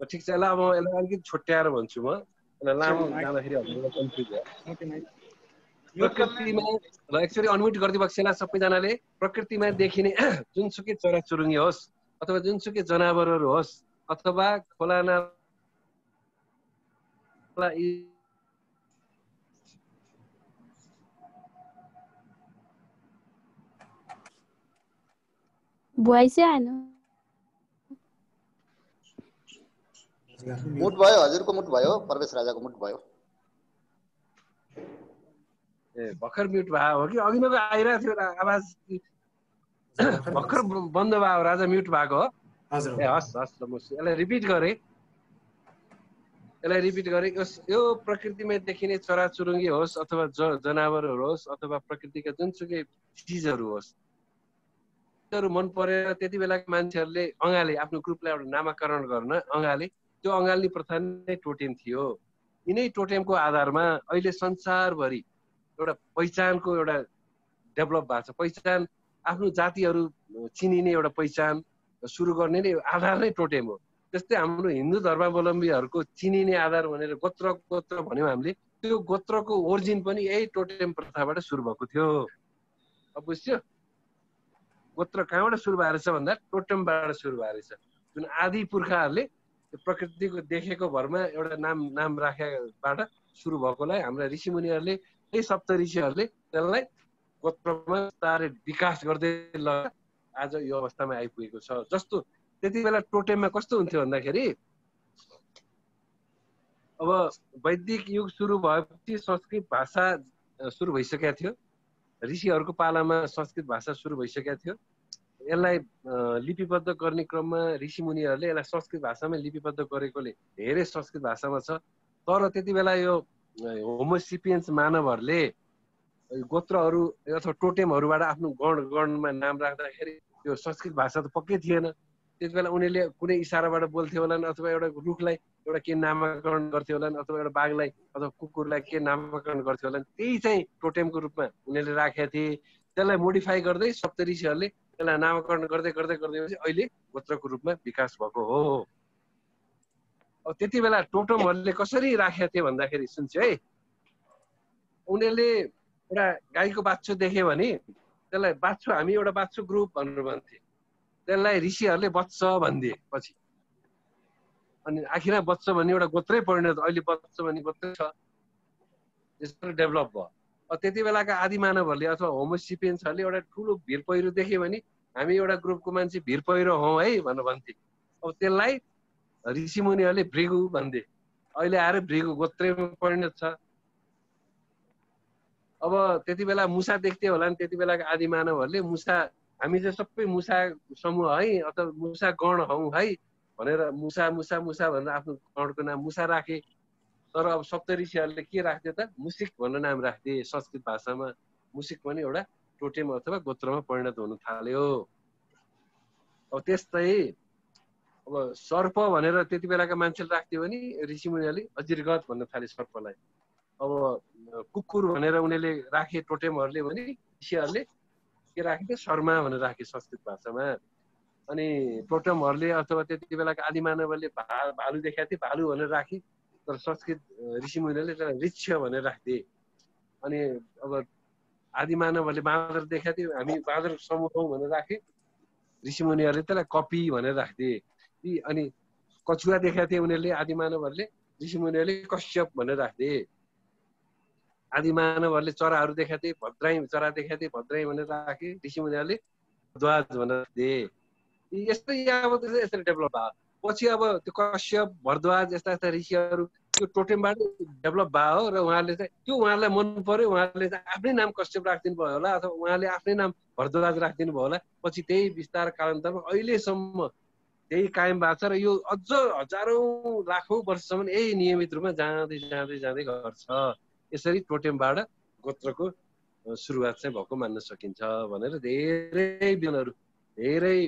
ठिक छ ल अब यसलाई अलिकति छुट्याएर भन्छु म यसलाई लामो जाँदाखेरि हजुरलाई कन्फ्युज भयो प्रकृतिमा ल एकचोटि अनम्युट गरिदिनु भएको छ सबैजनाले प्रकृतिमा देखिने जुनसुकै चराचुरुङ्गी होस् अथवा जुनसुकै जनावरहरू होस् अथवा खोला नाला भोइस आएन मुट भयो हजुरको मुट भयो प्रवेश राजाको मुट भयो ए भर्खर म्युट भयो हो कि अघि नै आइरहेको थियो आवाज भर्खर बन्द भयो राजा म्युट भएको हो ए हस् हस् ल म यसलाई रिपिट गरेँ यो प्रकृतिमा देखिने चराचुरुङ्गी होस् अथवा जनावरहरू होस् अथवा प्रकृतिका जुनसुकै चिजहरू होस् मन परेर त्यति बेलाको मान्छेहरूले अँगाले आफ्नो ग्रुपलाई एउटा नामाकरण गर्न अँगाले त्यो अँगाल्ने प्रथा नै टोटेम थियो यिनै टोटेमको आधारमा अहिले संसारभरि एउटा पहिचानको एउटा डेभलप भएको छ पहिचान आफ्नो जातिहरू चिनिने एउटा पहिचान सुरु गर्ने नै आधार नै टोटेम हो जस्तै हाम्रो हिन्दू धर्मावलम्बीहरूको चिनिने आधार भनेर गोत्र भन्यौँ हामीले त्यो गोत्रको ओरिजिन पनि यही टोटेम प्रथाबाट सुरु भएको थियो अब बुझ्यो गोत्र कहाँबाट सुरु भएको रहेछ भन्दा टोटेमबाट सुरु भएको रहेछ जुन आदि पुर्खाहरूले प्रकृतिको देखेको भरमा एउटा नाम राखेबाट सुरु भएकोलाई हाम्रा ऋषिमुनिहरूले यही सप्त ऋषिहरूले त्यसलाई गोत्रमा तारे विकास गर्दै लग्यो आज यो अवस्थामा आइपुगेको छ जस्तो त्यति बेला टोटेममा कस्तो हुन्थ्यो भन्दाखेरि अब वैदिक युग सुरु भएपछि संस्कृत भाषा सुरु भइसकेको थियो ऋषिहरूको पालामा संस्कृत भाषा सुरु भइसकेको थियो यसलाई लिपिबद्ध गर्ने क्रममा ऋषिमुनिहरूले यसलाई संस्कृत भाषामै लिपिबद्ध गरेकोले धेरै संस्कृत भाषामा छ तर त्यति बेला यो होमोसिपियन्स मानवहरूले गोत्रहरू अथवा टोटेमहरूबाट आफ्नो गणमा नाम राख्दाखेरि त्यो संस्कृत भाषा त पक्कै थिएन त्यति बेला उनीहरूले कुनै इसाराबाट बोल्थ्यो होलान् अथवा एउटा रुखलाई एउटा के नामाकरण गर्थ्यो होलान् अथवा एउटा बाघलाई अथवा कुकुरलाई के नामाकरण गर्थ्यो होलान् त्यही चाहिँ टोटेमको रूपमा उनीहरूले राखेका थिए त्यसलाई मोडिफाई गर्दै सप्तऋषिहरूले त्यसलाई नामाकरण गर्दै अहिले गोत्रको रूपमा विकास भएको हो अब त्यति बेला टोटेमहरूले कसरी राखेका थिए भन्दाखेरि सुन्छु है उनीहरूले एउटा गाईको बाच्छो देख्यो भने त्यसलाई बाच्छो हामी एउटा बाच्छो ग्रुप भनेर भन्थे त्यसलाई ऋषिहरूले वत्स भनिदिए पछि अनि आखिरमा वत्स भन्ने एउटा गोत्रै परिणत अहिले वत्स भन्ने गोत्रै छ यसरी डेभलप भयो अब त्यति बेलाका आदि मानवहरूले अथवा होमोसिपियन्सहरूले एउटा ठुलो भिर पहिरो देख्यो भने हामी एउटा ग्रुपको मान्छे भिर पहिरो हौँ है भनेर भन्थे अब त्यसलाई ऋषिमुनिहरूले भृगु भन्थे अहिले आएर भृगु गोत्रैमा परिणत छ अब त्यति बेला मुसा देख्थ्यो होला नि त्यति बेलाका आदि मानवहरूले मुसा हामी चाहिँ सबै मुसा समूह है अथवा मुसा गण हौँ है भनेर मुसा भनेर आफ्नो गणको नाम मुसा राखे तर अब सप्तऋषिहरूले के राख्थ्यो त मुसिक भनेर नाम राख्थे संस्कृत भाषामा मुसिक पनि एउटा टोटेम अथवा गोत्रमा परिणत हुन थाल्यो अब त्यस्तै अब सर्प भनेर त्यति बेलाका मान्छेले राख्थ्यो भने ऋषिमुनिहरूले अजिर्गत भन्न थाले सर्पलाई अब कुकुर भनेर उनीहरूले राखे टोटेमहरूले भने ऋषिहरूले के राखे शर्मा भनेर राखे संस्कृत भाषामा अनि टोटेमहरूले अथवा त्यति बेलाका आदि मानवहरूले भालु देखाएको थिए भालु भनेर राखे तर संस्कृत ऋषिमुनिहरूले त्यसलाई ऋक्ष भनेर राख्थे अनि अब आदि मानवहरूले बाँदर देखाएको थियो हामी बाँदर समूह हौँ भनेर राखे ऋषिमुनिहरूले त्यसलाई कपी भनेर राख्थे अनि कछुवा देखाएको थिए उनीहरूले आदि मानवहरूले ऋषिमुनिहरूले कश्यप भनेर राख्थे आदि मानवहरूले चराहरू देखाएको थिए भद्राई चरा देखाएको थिए भद्राई भनेर राखे ऋषिमुनिहरूले ध्वज भनेर राख्थे यस्तै यसरी डेभलप भयो पछि अब त्यो कश्यप भरद्वाज यस्ता यस्ता ऋषिहरू त्यो टोटेमबाट डेभलप भयो र उहाँहरूले चाहिँ त्यो उहाँहरूलाई मन पर्यो उहाँहरूले चाहिँ आफ्नै नाम कश्यप राखिदिनु भयो होला अथवा उहाँले आफ्नै नाम भरद्वाज राखिदिनु भयो होला पछि त्यही विस्तार कालान्तरमा अहिलेसम्म त्यही कायम भएको छ र यो अझ हजारौँ लाखौँ वर्षसम्म यही नियमित रूपमा जाँदै गर्छ यसरी टोटेमबाट गोत्रको सुरुवात चाहिँ भएको मान्न सकिन्छ भनेर धेरै विद्वानहरू धेरै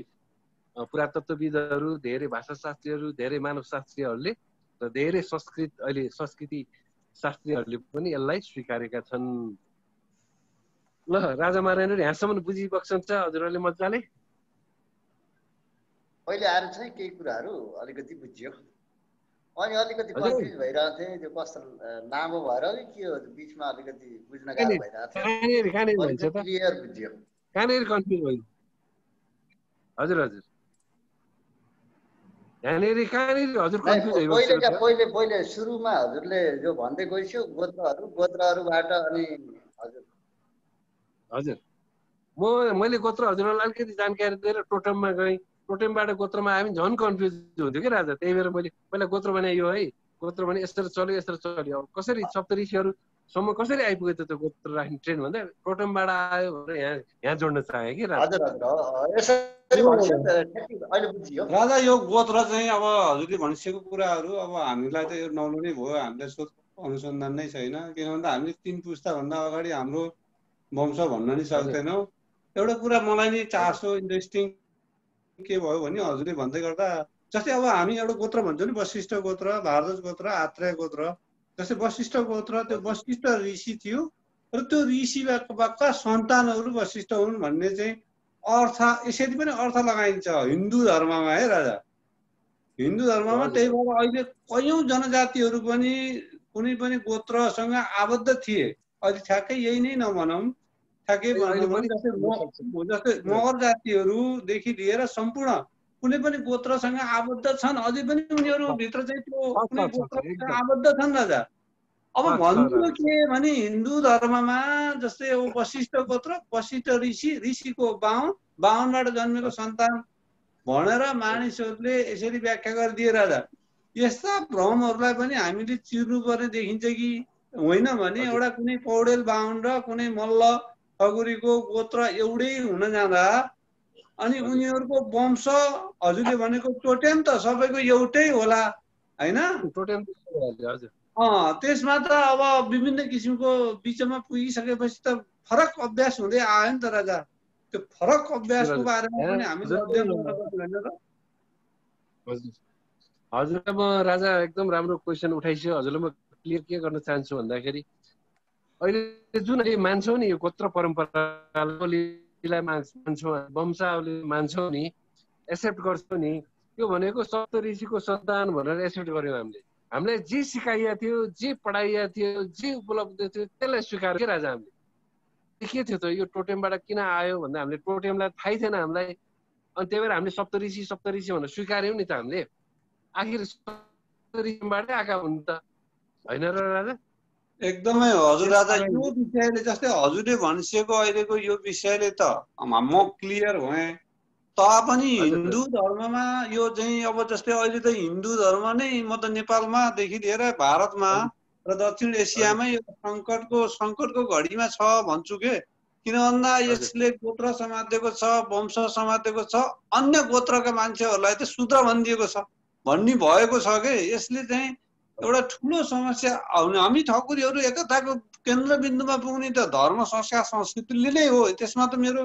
पुरातत्वविदहरू, धेरै भाषाशास्त्रीहरू, धेरै मानवशास्त्रीहरूले र धेरै संस्कृति शास्त्रीहरूले पनि यसलाई स्वीकारेका छन्। ल राजा महारानी यहाँसम्म बुझिबक्सन्छ हजुरहरूले मजाले? पहिले आएर चाहिँ केही कुराहरू अलिकति बुझियो, अनि अलिकति कन्फ्युज भइरहेको थिएँ, त्यो कस्तो लामो भएर कि के हो बिचमा अलिकति बुझ्न गाह्रो भइरहेको थियो। क्लियर बुझियो। कहाँनिर कन्फ्युज भयो हजुर? हजुर यहाँनिर कहाँनिर हजुर कन्फ्युज भयो? पहिले सुरुमा हजुरले जो भन्दै गइसक्यो गोत्रहरूबाट, अनि हजुर हजुर मैले गोत्र हजुरलाई अलिकति जानकारी दिएर टोटममा गएँ, टोटेमबाट गोत्रमा आयो भने झन् कन्फ्युज हुन्थ्यो कि राजा। त्यही भएर मैले पहिला गोत्र बनायो है, गोत्र भने यसरी चल्यो। अब कसरी सप्तऋषिहरूसम्म कसरी आइपुग्यो त्यो गोत्र राख्ने ट्रेन भन्दा टोटेमबाट आयो भनेर यहाँ जोड्न चाहे कि राजा। राजा यो गोत्र चाहिँ अब हजुरले भनिसकेको कुराहरू अब हामीलाई त यो नौलो नै भयो, हामीलाई अनुसन्धान नै छैन, किन भन्दा हामीले 3 पुस्ताभन्दा अगाडि हाम्रो वंश भन्न नि सक्दैनौँ। एउटा कुरा मलाई नि चासो इन्ट्रेस्टिङ के भयो भने हजुरले भन्दै गर्दा जस्तै अब हामी एउटा गोत्र भन्छौँ नि, वशिष्ठ गोत्र, भारद्वाज गोत्र, आत्रेय गोत्र। जस्तै वशिष्ठ गोत्र, त्यो वशिष्ठ ऋषि थियो र त्यो ऋषिका सन्तानहरू वशिष्ठ हुन् भन्ने चाहिँ अर्थ यसरी पनि अर्थ लगाइन्छ हिन्दू धर्ममा है राजा। हिन्दू धर्ममा त्यही भएर अहिले कयौं जनजातिहरू पनि कुनै पनि गोत्रसँग आबद्ध थिए। अहिले ठ्याक्कै यही नै नभनौँ, ठ्याक्कै जस्तै मगर जातिहरूदेखि लिएर सम्पूर्ण कुनै पनि गोत्रसँग आबद्ध छन्, अझै पनि उनीहरू भित्र चाहिँ त्यो कुनै गोत्रसँग आबद्ध छन् राजा। अब भन्नु के भने हिन्दू धर्ममा जस्तै वशिष्ठ गोत्र, वशिष्ठ ऋषिको बाहुनबाट जन्मेको सन्तान भनेर मानिसहरूले यसरी व्याख्या गरिदिए राजा। यस्ता भ्रमहरूलाई पनि हामीले चिर्नुपर्ने देखिन्छ कि होइन भने एउटा कुनै पौडेल बाहुन र कुनै मल्ल ठकुरीको गोत्र एउटै हुन जाँदा अनि उनीहरूको वंश हजुरले भनेको टोटेम त सबैको एउटै होला हैन? टोटेम त्यसमा त अब विभिन्न किसिमको बिचमा पुगिसकेपछि त फरक अभ्यास हुँदै आयो नि त राजा। त्यो फरक अभ्यासको बारेमा पनि हामीले अध्ययन गर्नुपर्छ हैन र? हजुरलाई म राजा एकदम राम्रो क्वेसन उठाइसक्यो। हजुरलाई म क्लियर के गर्न चाहन्छु भन्दाखेरि अहिले जुन मान्छौँ नि यो गोत्र परम्परालाई मान्छौँ, वंशावली मान्छौँ नि, एक्सेप्ट गर्छौँ नि, त्यो भनेको सप्त ऋषिको सन्तान भनेर एक्सेप्ट गर्यौँ हामीले। हामीलाई जे सिकाइएको थियो, जे पढाइएको थियो, जे उपलब्ध थियो त्यसलाई स्वीकार के राजा हामीले। के थियो त यो टोटेमबाट किन आयो भन्दा हामीले टोटेमलाई थाहै थिएन हामीलाई, अनि त्यही भएर हामीले सप्तऋषि भनेर स्वीकार्यौँ नि त हामीले। आखिर सप्तऋषिबाटै आएका हुन् त होइन र राजा? एकदमै हजुर राजा। यो विषयले जस्तै हजुरले भनिसकेको अहिलेको यो विषयले त म क्लियर भएँ। तापनि हिन्दू धर्ममा यो चाहिँ अब जस्तै अहिले त हिन्दू धर्म नै म त नेपालमादेखि लिएर भारतमा र दक्षिण एसियामै यो सङ्कटको घडीमा छ भन्छु के। किन भन्दा यसले गोत्र समातेको छ, वंश समातेको छ, अन्य गोत्रका मान्छेहरूलाई त शूद्र भनिदिएको छ भन्ने भएको छ के। यसले चाहिँ एउटा ठुलो समस्या। हामी ठकुरीहरू एकताको केन्द्रबिन्दुमा पुग्ने त धर्म, संस्कार, संस्कृतिले नै हो, त्यसमा त मेरो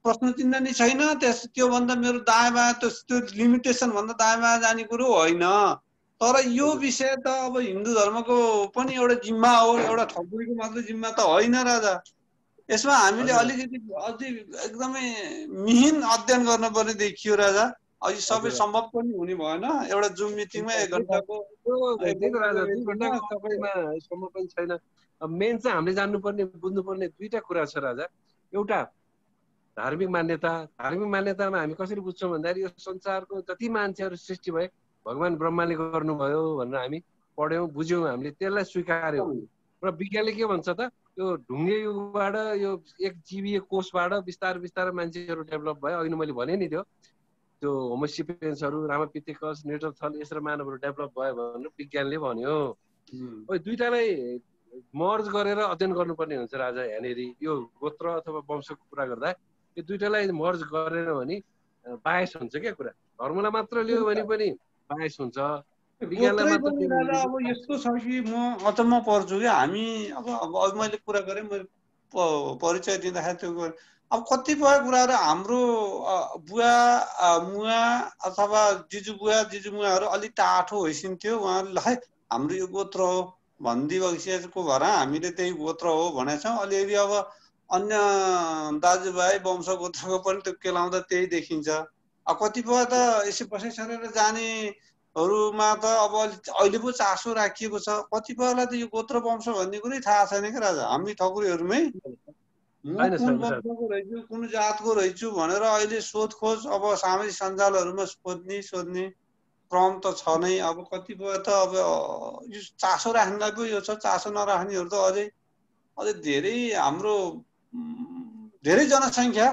प्रश्न चिन्ह नै छैन। त्योभन्दा मेरो दायाँ बायाँ त्यो लिमिटेसन भन्दा दायाँ बायाँ जाने कुरो होइन। तर यो विषय त अब हिन्दू धर्मको पनि एउटा जिम्मा हो, एउटा ठकुरीको मात्रै जिम्मा त होइन राजा। यसमा हामीले अलिकति अझै एकदमै मिहिन अध्ययन गर्नुपर्ने देखियो राजा। अझै सबै सम्भव पनि हुने भएन एउटा जुम मिटिङमा 1 घण्टाको सबैमा सम्भव पनि छैन। मेन चाहिँ हामीले जान्नुपर्ने बुझ्नुपर्ने दुईटा कुरा छ राजा। एउटा धार्मिक मान्यतामा हामी कसरी बुझ्छौँ भन्दाखेरि यो संसारको जति मान्छेहरू सृष्टि भए भगवान ब्रह्माले गर्नुभयो भनेर हामी पढ्यौँ, बुझ्यौँ, हामीले त्यसलाई स्वीकार्यौँ। र विज्ञानले के भन्छ त यो ढुङ्गे युगबाट यो एक जीवीय कोषबाट बिस्तारै मान्छेहरू डेभलप भयो। अघि मैले भने नि त्यो होमोसेपियन्सहरू, रामापिथेकस, नेटरथल यसरी मानवहरू डेभलप भयो भनेर विज्ञानले भन्यो। दुईटालाई मर्ज गरेर अध्ययन गर्नुपर्ने हुन्छ राजा। यहाँनिर यो गोत्र अथवा वंशको कुरा गर्दा यो दुईटालाई मर्ज गरेर भने बायस हुन्छ क्या कुरा। धर्मलाई मात्र लियो भने पनि बायस हुन्छ, विज्ञानलाई मात्र लियो भने। अब यस्तो छ कि म अचम्म पर्छु कि हामी अब मैले कुरा गरेँ, मैले परिचय दिँदाखेरि त्यो अब कतिपय कुराहरू हाम्रो बुवा मुवा अथवा जिजु अलिक टाठो होइसिन्थ्यो, उहाँहरूले हाम्रो यो गोत्र हो भनिदिइसकेको भएर हामीले त्यही गोत्र हो भनेका छौँ। अलिअलि अब अन्य दाजुभाइ वंश गोत्रको पनि त्यो केलाउँदा त्यही देखिन्छ। अब कतिपय त यसै बसाइ सरेर जानेहरूमा त अब अहिले पो चासो राखिएको छ। कतिपयलाई त यो गोत्र वंश भन्ने कुरै थाहा छैन कि राजा। हामी ठकुरीहरूमै म कुन वंशको रहेछु कुन जातको रहेछु भनेर अहिले सोधखोज अब सामाजिक सञ्जालहरूमा सोध्ने क्रम त छ नै। अब कतिपय त अब यो चासो राख्नेलाई पो यो छ, चासो नराख्नेहरू त अझै धेरै हाम्रो धेरै जनसङ्ख्या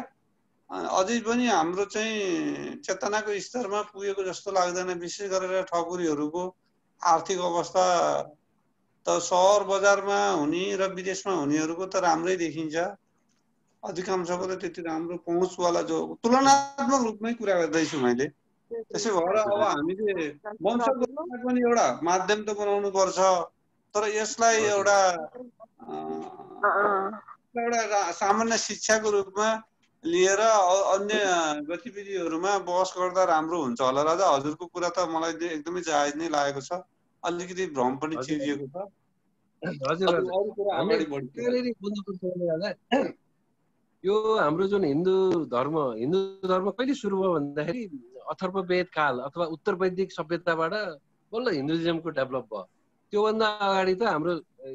अझै पनि हाम्रो चाहिँ चेतनाको स्तरमा पुगेको जस्तो लाग्दैन। विशेष गरेर ठकुरीहरूको आर्थिक अवस्था त सहर बजारमा हुने र विदेशमा हुनेहरूको त राम्रै देखिन्छ, अधिकांशको त त्यति राम्रो पहुँचवाला जो तुलनात्मक रूपमै कुरा गर्दैछु मैले। त्यसै भएर अब हामीले वंशगतलाई पनि एउटा माध्यम त बनाउनु पर्छ, तर यसलाई एउटा सामान्य शिक्षाको रूपमा लिएर अन्य गतिविधिहरूमा बहस गर्दा राम्रो हुन्छ होला। राजा, हजुरको कुरा त मलाई एकदमै जायज नै लागेको छ, अलिकति भ्रम पनि चिरिएको छ। यो हाम्रो जुन हिन्दू धर्म कहिले सुरु भयो भन्दाखेरि अथर्ववेद काल अथवा उत्तर वैदिक सभ्यताबाट बल्ल हिन्दुइजमको डेभलप भयो। त्योभन्दा अगाडि त हाम्रो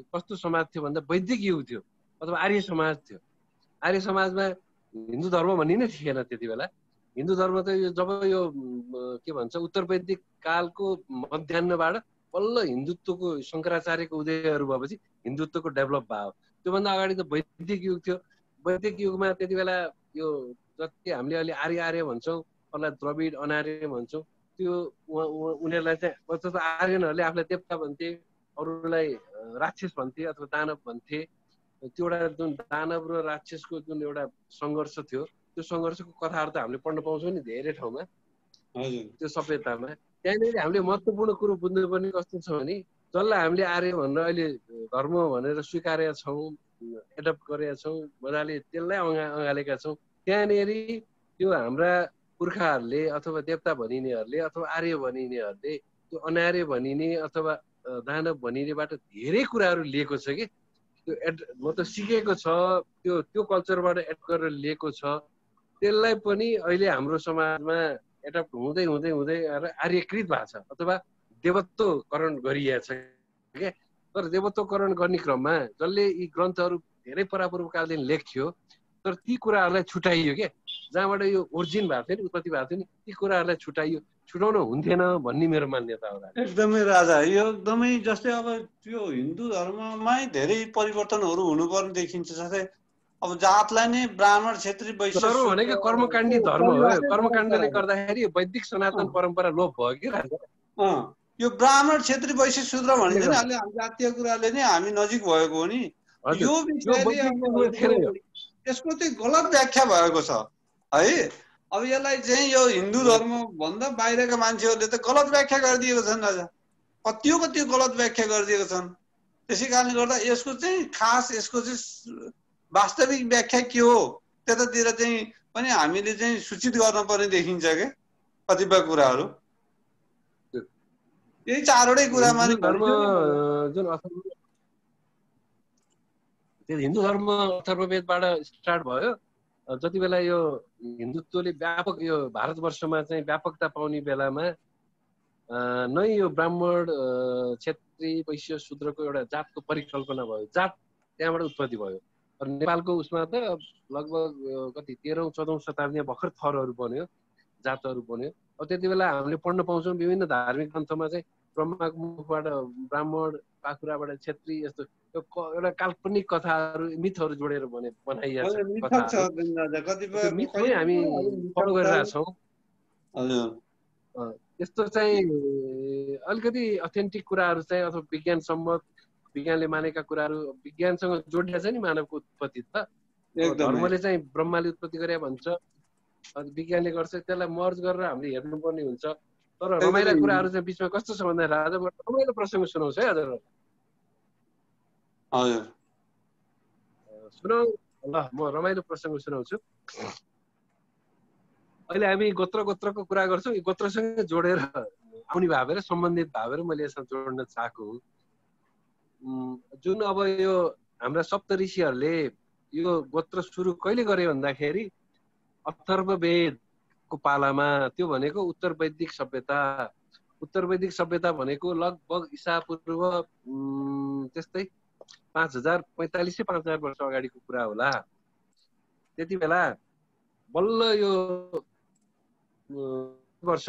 कस्तो समाज थियो भन्दा वैदिक युग थियो अथवा आर्य समाज थियो। आर्य समाजमा हिन्दू धर्म भन्ने नै थिएन त्यति बेला। हिन्दू धर्म त जब यो के भन्छ उत्तर वैदिक कालको मध्याह्नबाट बल्ल हिन्दुत्वको शङ्कराचार्यको उदयहरू भएपछि हिन्दुत्वको डेभलप भयो। त्योभन्दा अगाडि त वैदिक युग थियो। वैदिक युगमा त्यति बेला यो जति हामीले अहिले आर्य भन्छौँ, अरूलाई द्रविड अनार्य भन्छौँ, त्यो उनीहरूलाई चाहिँ आर्यनहरूले आफूलाई देवता भन्थे, अरूलाई राक्षस भन्थे अथवा दानव भन्थे। त्यो एउटा जुन दानव र राक्षसको जुन एउटा सङ्घर्ष थियो, त्यो सङ्घर्षको कथाहरू त हामीले पढ्न पाउँछौँ नि धेरै ठाउँमा त्यो सभ्यतामा। त्यहाँनिर हामीले महत्त्वपूर्ण कुरो बुझ्नुपर्ने कस्तो छ भने जसलाई हामीले आर्य भनेर अहिले धर्म भनेर स्वीकारेका छौँ, एडप्ट गरेका छौँ, मजाले त्यसलाई अँगालेका छौँ, त्यहाँनिर त्यो हाम्रा पुर्खाहरूले अथवा देवता भनिनेहरूले अथवा आर्य भनिनेहरूले त्यो अनार्य भनिने अथवा दानव भनिनेबाट धेरै कुराहरू लिएको छ कि त्यो मतलब सिकेको छ, त्यो कल्चरबाट एड गरेर लिएको छ। त्यसलाई पनि अहिले हाम्रो समाजमा एडप्ट हुँदै हुँदै हुँदै आर्यकृत भएको छ अथवा देवत्वकरण गरिएको छ क्या। तर देवत्वकरण गर्ने क्रममा जसले यी ग्रन्थहरू धेरै परापूर्वकालदेखि लेख्थ्यो, तर ती कुराहरूलाई छुट्याइयो क्या। जहाँबाट यो ओरिजिन भएको थियो नि, उत्पत्ति भएको थियो नि, ती कुराहरूलाई छुट्याइयो। छुटाउन हुन्थेन भन्ने मेरो मान्यता हो। एकदमै राजा, यो एकदमै जस्तै अब त्यो हिन्दू धर्ममै धेरै परिवर्तनहरू हुनुपर्ने देखिन्छ। जस्तै अब जातलाई नै ब्राह्मण क्षेत्री वैश्य धर्म भनेको कर्मकाण्डी धर्म हो। कर्मकाण्डले गर्दाखेरि वैदिक सनातन परम्परा लोप भयो कि राजा। यो ब्राह्मण क्षेत्री वैश्य शूद्र भनिन्छ नि, अहिले जातीय कुराले नै हामी नजिक भएको हो नि। यो यसको चाहिँ गलत व्याख्या भएको छ है। अब यसलाई चाहिँ यो हिन्दू धर्म भन्दा बाहिरका मान्छेहरूले त गलत व्याख्या गरिदिएको छन् राजा, कति गलत व्याख्या गरिदिएको छन्। त्यसै कारणले गर्दा यसको चाहिँ खास यसको चाहिँ वास्तविक व्याख्या के हो त्यतातिर चाहिँ पनि हामीले चाहिँ सूचित गर्न पर्ने देखिन्छ के कतिपय कुराहरू। यही चारवटै कुरामा हिन्दू धर्म अथर्ववेदबाट स्टार्ट भयो। जति बेला यो हिन्दुत्वले व्यापक यो भारतवर्षमा चाहिँ व्यापकता पाउने बेलामा नै यो ब्राह्मण क्षेत्री वैश्य शूद्रको एउटा जातको परिकल्पना भयो। जात त्यहाँबाट उत्पत्ति भयो। नेपालको उसमा त लगभग कति 13औं 14औं शताब्दीमा भर्खर थरहरू बन्यो, जातहरू बन्यो। अब त्यति बेला हामीले पढ्न पाउँछौँ विभिन्न धार्मिक ग्रन्थमा चाहिँ ब्रह्माको मुखबाट ब्राह्मण, पाखुराबाट क्षेत्री, यस्तो एउटा काल्पनिक कथाहरू मिथहरू जोडेर बनाइएको छ। मिथमै हामी फलो गरिरहेका छौँ। यस्तो चाहिँ अलिकति अथेन्टिक कुराहरू चाहिँ अथवा विज्ञान सम्मत, विज्ञानले मानेका कुराहरू विज्ञानसँग जोडिएको छ नि मानवको उत्पत्ति त। धर्मले चाहिँ ब्रह्माले उत्पत्ति गरे भन्छ, विज्ञानले गर्छ, त्यसलाई मर्ज गरेर हामीले हेर्नुपर्ने हुन्छ। तर रमाइला कुराहरू चाहिँ बिचमा कस्तो छ भन्दा राजा रमाइलो प्रसङ्ग सुनाउँछ है हजुर। सुनाउ ल म रमाइलो प्रसङ्ग सुनाउँछु। अहिले हामी गोत्रको कुरा गर्छौँ, यो गोत्रसँग जोडेर आउने भएर सम्बन्धित भएर मैले यसमा जोड्न चाहेको हुँ। जुन अब यो हाम्रा सप्तऋषिहरूले यो गोत्र सुरु कहिले गरे भन्दाखेरि अथर्ववेदको पालामा, त्यो भनेको उत्तर वैदिक सभ्यता। उत्तर वैदिक सभ्यता भनेको लगभग ईसापूर्व त्यस्तै 5045 वर्ष अगाडिको कुरा होला। त्यति बेला बल्ल यो वर्ष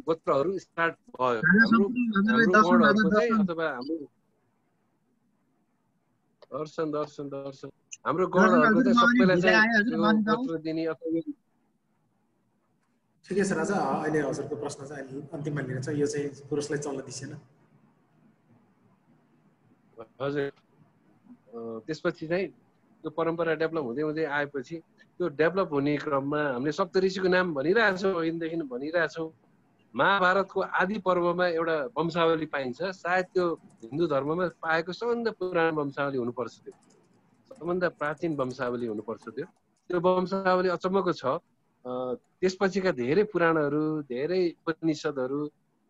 गोत्रहरू स्टार्ट भयो। हाम्रो गणहरूको चाहिँ अथवा हाम्रो दर्शन हाम्रो गणहरूको चाहिँ सबैलाई चाहिँ गोत्र दिने अथवा ठिकै छ राजा, अहिले हजुरको प्रश्न चाहिँ अहिले अन्तिममा लिएर छ, यो चाहिँ पुरुषलाई चल्न दिसेन। हजुर, त्यसपछि चाहिँ त्यो परम्परा डेभलप हुँदै हुँदै आएपछि त्यो डेभलप हुने क्रममा हामीले सप्तऋषिको नाम भनिरहेछौँ, अहिलेदेखि भनिरहेछौँ। महाभारतको आदि पर्वमा एउटा वंशावली पाइन्छ, सायद त्यो हिन्दू धर्ममा पाएको सबभन्दा पुरानो वंशावली हुनुपर्छ, त्यो सबभन्दा प्राचीन वंशावली हुनुपर्छ। त्यो वंशावली अचम्मको छ। त्यसपछिका धेरै पुराणहरू, धेरै उपनिषदहरू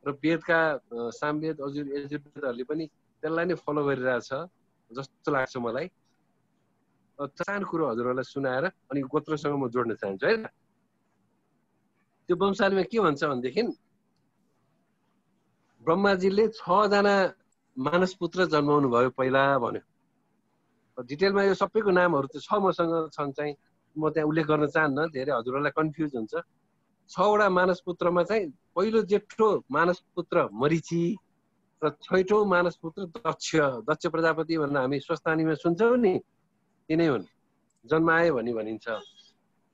र वेदका सामवेद, यजुर्वेदहरूले पनि त्यसलाई नै फलो गरिरहेछ जस्तो लाग्छ मलाई। सानो कुरो हजुरहरूलाई सुनाएर अनि गोत्रसँग म जोड्न चाहन्छु है। त्यो वंशावलीमा के भन्छ भनेदेखि ब्रह्माजीले 6 जना मानस पुत्र जन्माउनु भयो पहिला भन्यो। डिटेलमा यो सबैको नामहरू त छ मसँग छन्, चाहिँ म त्यहाँ उल्लेख गर्न चाहन्न, धेरै हजुरहरूलाई कन्फ्युज हुन्छ। 6 वटा मानस पुत्रमा चाहिँ पहिलो जेठो मानस पुत्र मरीचि र 6औं मानस पुत्र दक्ष प्रजापति भनेर हामी स्वस्थानीमा सुन्छौँ नि, तिनै हुन्, जन्माए भनिन्छ।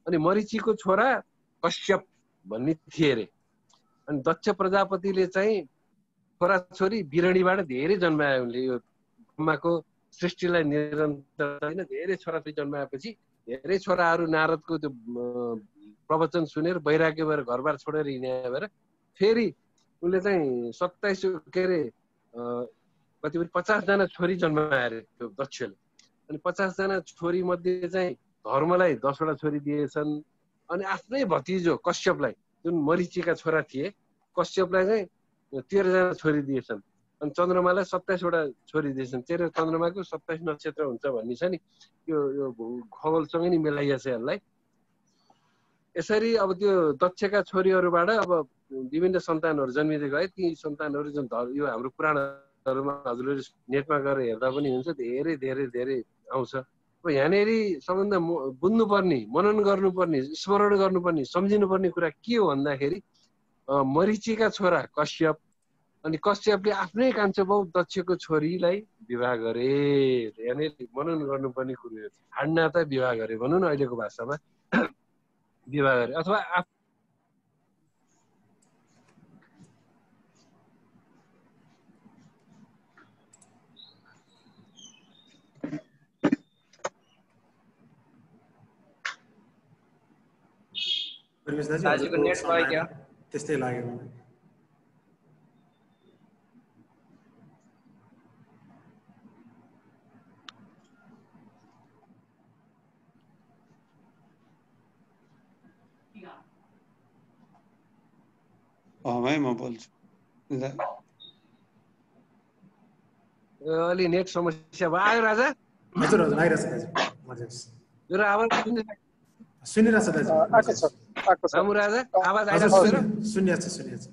अनि मरीचिको छोरा कश्यप भन्ने थिए अरे। अनि दक्ष प्रजापतिले चाहिँ छोराछोरी बिरणीबाट धेरै जन्माए उनले। यो ब्रह्माको सृष्टिलाई निरन्तर होइन धेरै छोराछोरी जन्माएपछि धेरै छोराहरू नारदको त्यो प्रवचन सुनेर वैराग्य भएर घरबार छोडेर हिँडे भएर फेरि उनले चाहिँ 27 के अरे कति 50 जना छोरी जन्माए अरे त्यो दक्षले। अनि 50 जना छोरी मध्ये चाहिँ धर्मलाई 10 वटा छोरी दिएछन्। अनि आफ्नै भतिजो कश्यपलाई, जुन मरीचिका छोरा थिए, कश्यपलाई चाहिँ 13 जना छोरी दिएछन्। अनि चन्द्रमालाई 27 वटा छोरी दिएछन्। चन्द्रमाको 27 नक्षत्र हुन्छ भन्ने छ नि, यो खगोलसँगै नि मिलाइएको छ यसलाई। यसरी अब त्यो दक्षका छोरीहरूबाट अब विभिन्न सन्तानहरू जन्मिँदै गए। ती सन्तानहरू जुन यो हाम्रो पुराणहरूमा हजुरले नेटमा गएर हेर्दा पनि हुन्छ, धेरै धेरै धेरै आउँछ। अब यहाँनिर सबभन्दा बुझ्नुपर्ने, मनन गर्नुपर्ने, स्मरण गर्नुपर्ने, सम्झिनुपर्ने कुरा के हो भन्दाखेरि मरीचिका छोरा कश्यप, अनि कश्यपले आफ्नै कान्छो बाउ दक्षको छोरीलाई विवाह गरे। यहाँनिर मनन गर्नुपर्ने कुरो हो। हाडनाता विवाह गरे भनौँ न, अहिलेको भाषामा विवाह गरे। अथवा त्यस्तै लाग्यो। भाइ म बोल्छु। अलि नेट समस्या भयो। आयो राजा? हजुर हजुर आइरहेछ दाजु। मेरो आवाज सुनिरहेछ दाजु। रामु राजा आवाज आइरहेछ? सुनिरहेछ।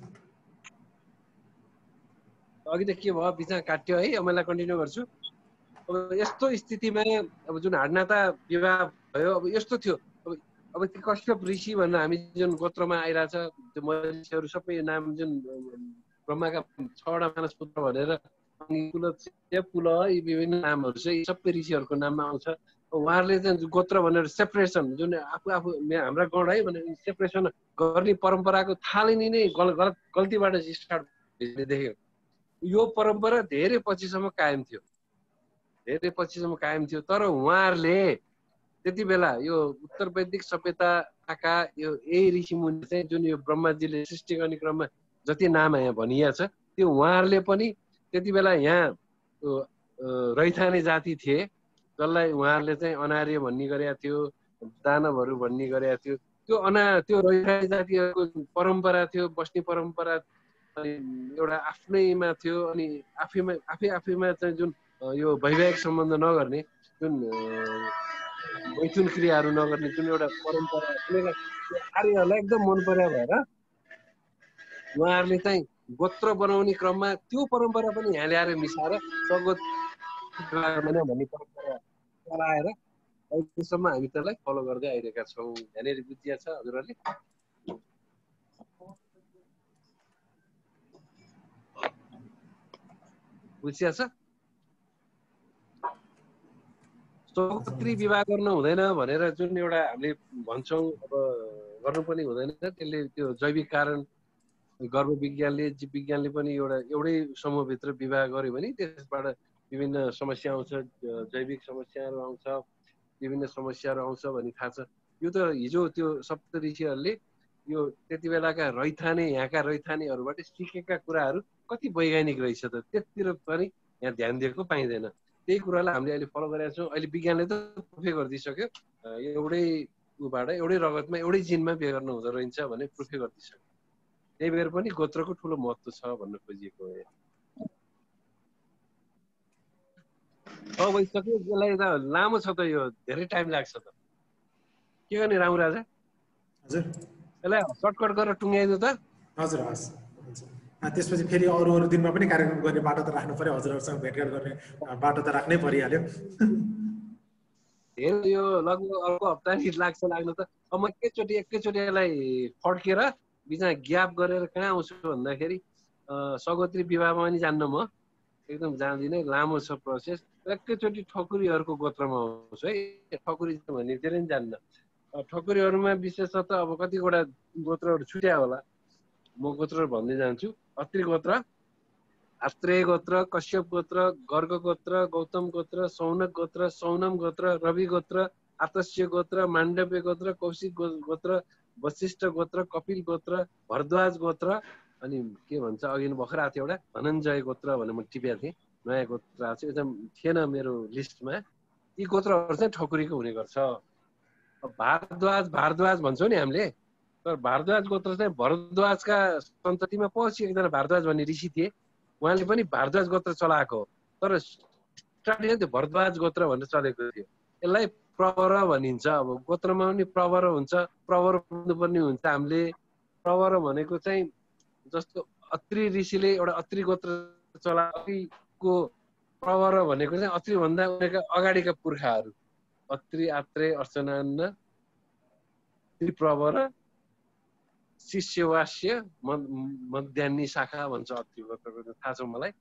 अघि त के भयो, बिचमा काट्यो है। अब मैले कन्टिन्यू गर्छु। अब यस्तो स्थितिमा अब जुन हाडनाता विवाह भयो, अब यस्तो थियो। अब त्यो कश्यप ऋषि भनेर हामी जुन गोत्रमा आइरहेछ, त्यो मनीषीहरू सबै नाम जुन ब्रह्माका 6 वटा मानस पुत्र भनेर पुल यी विभिन्न नामहरू चाहिँ सबै ऋषिहरूको नाममा आउँछ। उहाँहरूले चाहिँ गोत्र भनेर सेपरेसन, जुन आफू हाम्रा गण है भनेर सेपरेसन गर्ने परम्पराको थालनी नै गल्तीबाट स्टार्ट देख्यो। यो परम्परा धेरै पछिसम्म कायम थियो। तर उहाँहरूले त्यति बेला यो उत्तर वैदिक सभ्यताका यो यही ऋषिमुनि चाहिँ जुन यो ब्रह्माजीले सृष्टि गर्ने क्रममा जति नाम यहाँ भनिएको छ, त्यो उहाँहरूले पनि त्यति बेला यहाँ रैथाने जाति थिए। जसलाई उहाँहरूले चाहिँ अनार्य भन्ने गरेका थियो, दानवहरू भन्ने गरेका थियो, त्यो रैथाने जातिहरूको परम्परा थियो, बस्ने परम्परा एउटा आफ्नैमा थियो। अनि आफैमा चाहिँ जुन यो वैवाहिक सम्बन्ध नगर्ने, जुन मैथुन क्रियाहरू नगर्ने जुन एउटा परम्परा आर्यहरूलाई एकदम मन पर्या भएर उहाँहरूले चाहिँ गोत्र बनाउने क्रममा त्यो परम्परा पनि यहाँ ल्याएर मिसाएर सगोत्र भन्ने परम्परा चलाएर अहिलेसम्म हामी त्यसलाई फलो गर्दै आइरहेका छौँ। यहाँनिर बुझिया छ हजुरहरूले? बुझिया छ? सगोत्री विवाह गर्नु हुँदैन भनेर जुन एउटा हामीले भन्छौँ, अब गर्नु पनि हुँदैन। त्यसले त्यो जैविक कारण गर्भ विज्ञानले जीव विज्ञानले पनि एउटै समूहभित्र विवाह गर्यो भने त्यसबाट विभिन्न समस्या आउँछ, जैविक समस्याहरू आउँछ, विभिन्न समस्याहरू आउँछ भन्ने थाहा छ। यो त हिजो त्यो सप्तऋषिहरूले यो त्यति बेलाका रैथाने, यहाँका रैथानेहरूबाट सिकेका कुराहरू कति वैज्ञानिक रहेछ त, त्यतिर पनि यहाँ ध्यान दिएको पाइँदैन। त्यही कुरालाई हामीले अहिले फलो गरेका छौँ। अहिले विज्ञानले त प्रुफै गरिदिइसक्यो, एउटै उबाट एउटै रगतमा एउटै जिनमा बिहे गर्नु हुँदो रहेछ भने प्रुफै गरिदिइसक्यो। त्यही भएर पनि गोत्रको ठुलो महत्त्व छ भन्न खोजिएको हो। भइसक्यो, यसलाई त लामो छ त, यो धेरै टाइम लाग्छ त। के गर्ने रामु राजा? हजुर, यसलाई सर्टकट गरेर टुङ्ग्याइदियो त। हजुर हस्, त्यसपछि फेरि अरू दिनमा पनि कार्यक्रम गर्ने बाटो त राख्नु पर्यो, हजुरहरूसँग भेटघाट गर्ने बाटो त राख्नै परिहाल्यो। धेरै यो लगभग अर्को हप्ता नि लाग्नु त। अब म एकैचोटि यसलाई फड्केर बिचमा ग्याप गरेर कहाँ आउँछु भन्दाखेरि सगोत्री विवाहमा पनि जान्न, म एकदम जान्दिनँ, लामो छ प्रोसेस। एकैचोटि ठकुरीहरूको गोत्रमा आउँछु है। ठकुरी भन्ने धेरै पनि जान्न। ठकुरीहरूमा विशेषतः अब कतिवटा गोत्रहरू छुट्या होला, म गोत्रहरू भन्दै जान्छु। अत्रि गोत्र, आत्रेय गोत्र, कश्यप गोत्र, गर्ग गोत्र, गौतम गोत्र, सौनक गोत्र, सौनम गोत्र, रवि गोत्र, आतस्य गोत्र, माण्डव्य गोत्र, कौशिक गोत्र, वशिष्ठ गोत्र, कपिल गोत्र, भरद्वाज गोत्र, अनि के भन्छ अघि भर्खर आएको थियो एउटा धनञ्जय गोत्र भनेर म टिपेको थिएँ, नयाँ गोत्र आएको छ, एकदम थिएन मेरो लिस्टमा। यी गोत्रहरू चाहिँ ठकुरीको हुने गर्छ। भारद्वाज भन्छौँ नि हामीले, तर भारद्वाज गोत्र चाहिँ भरद्वाजका सन्ततिमा पछि एकजना भारद्वाज भन्ने ऋषि थिए, उहाँले पनि भारद्वाज गोत्र चलाएको, तर स्टार्टिङमा त्यो भरद्वाज गोत्र भनेर चलेको थियो। यसलाई प्रवर भनिन्छ। अब गोत्रमा पनि प्रवर हुन्छ, प्रवर पर्ने हुन्छ। हामीले प्रवर भनेको चाहिँ जस्तो अत्रि ऋषिले एउटा अत्रि गोत्र चलाएको, प्रवर भनेको चाहिँ अत्रिभन्दा उनीहरूका अगाडिका पुर्खाहरू, अत्रि, आत्रेय, अर्चनान्न, त्रिप्रवर, शिष्यवास्य, मध्यान्नी शाखा भन्छ अत्रि गोत्रको, थाहा छ मलाई।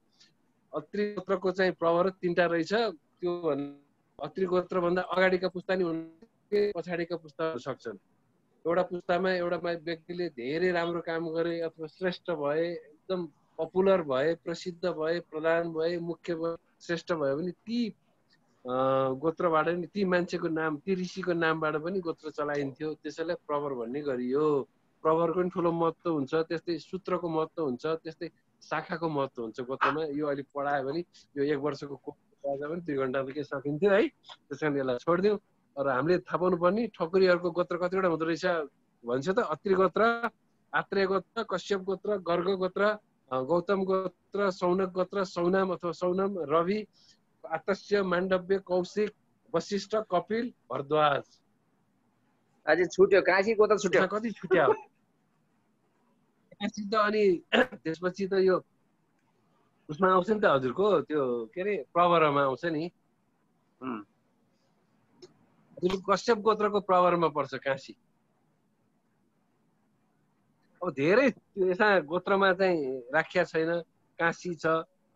अत्रि गोत्रको चाहिँ प्रवर 3टा रहेछ। त्यो अत्रि गोत्र भन्दा अगाडिका पुस्ता नि हुन्, पछाडिका पुस्ता हुन सक्छन्। एउटा पुस्तामा एउटा व्यक्तिले धेरै राम्रो काम गरे अथवा श्रेष्ठ भए, एकदम पपुलर भए, प्रसिद्ध भए, प्रधान भए, मुख्य भए, श्रेष्ठ भयो भने ती गोत्रबाट नि ती मान्छेको नाम, ती ऋषिको नामबाट पनि गोत्र चलाइन्थ्यो। त्यसैलाई प्रवर भन्ने गरियो। प्रवरको पनि ठुलो महत्त्व हुन्छ, त्यस्तै सूत्रको महत्त्व हुन्छ, त्यस्तै शाखाको महत्त्व हुन्छ गोत्रमा। यो अहिले पढायो भने यो 1 वर्षको कोर्स पनि 2 घन्टामा के सकिन्थ्यो है। त्यस कारण यसलाई छोडिदिउँ। र हामीले थाहा पाउनु पर्ने ठकुरीहरूको गोत्र कतिवटा हुँदो रहेछ भन्छ त। अत्रि गोत्र, आत्रेय गोत्र, कश्यप गोत्र, गर्ग गोत्र, गौतम गोत्र, सौनक गोत्र, सौनाम अथवा सौनम, रवि, आतस्य, माण्डव्य, कौशिक, वशिष्ठ, कपिल, भरद्वाज। अझै छुट्यो, काशी गोत्र छुट्यो। कति छुट्या हो काशी त। अनि त्यसपछि त यो उसमा आउँछ नि त हजुरको त्यो के अरे प्रवरमा आउँछ नि। हजुरको कश्यप गोत्रको प्रवरमा पर्छ काशी। अब धेरै यसमा गोत्रमा चाहिँ राखिया छैन, काशी छ।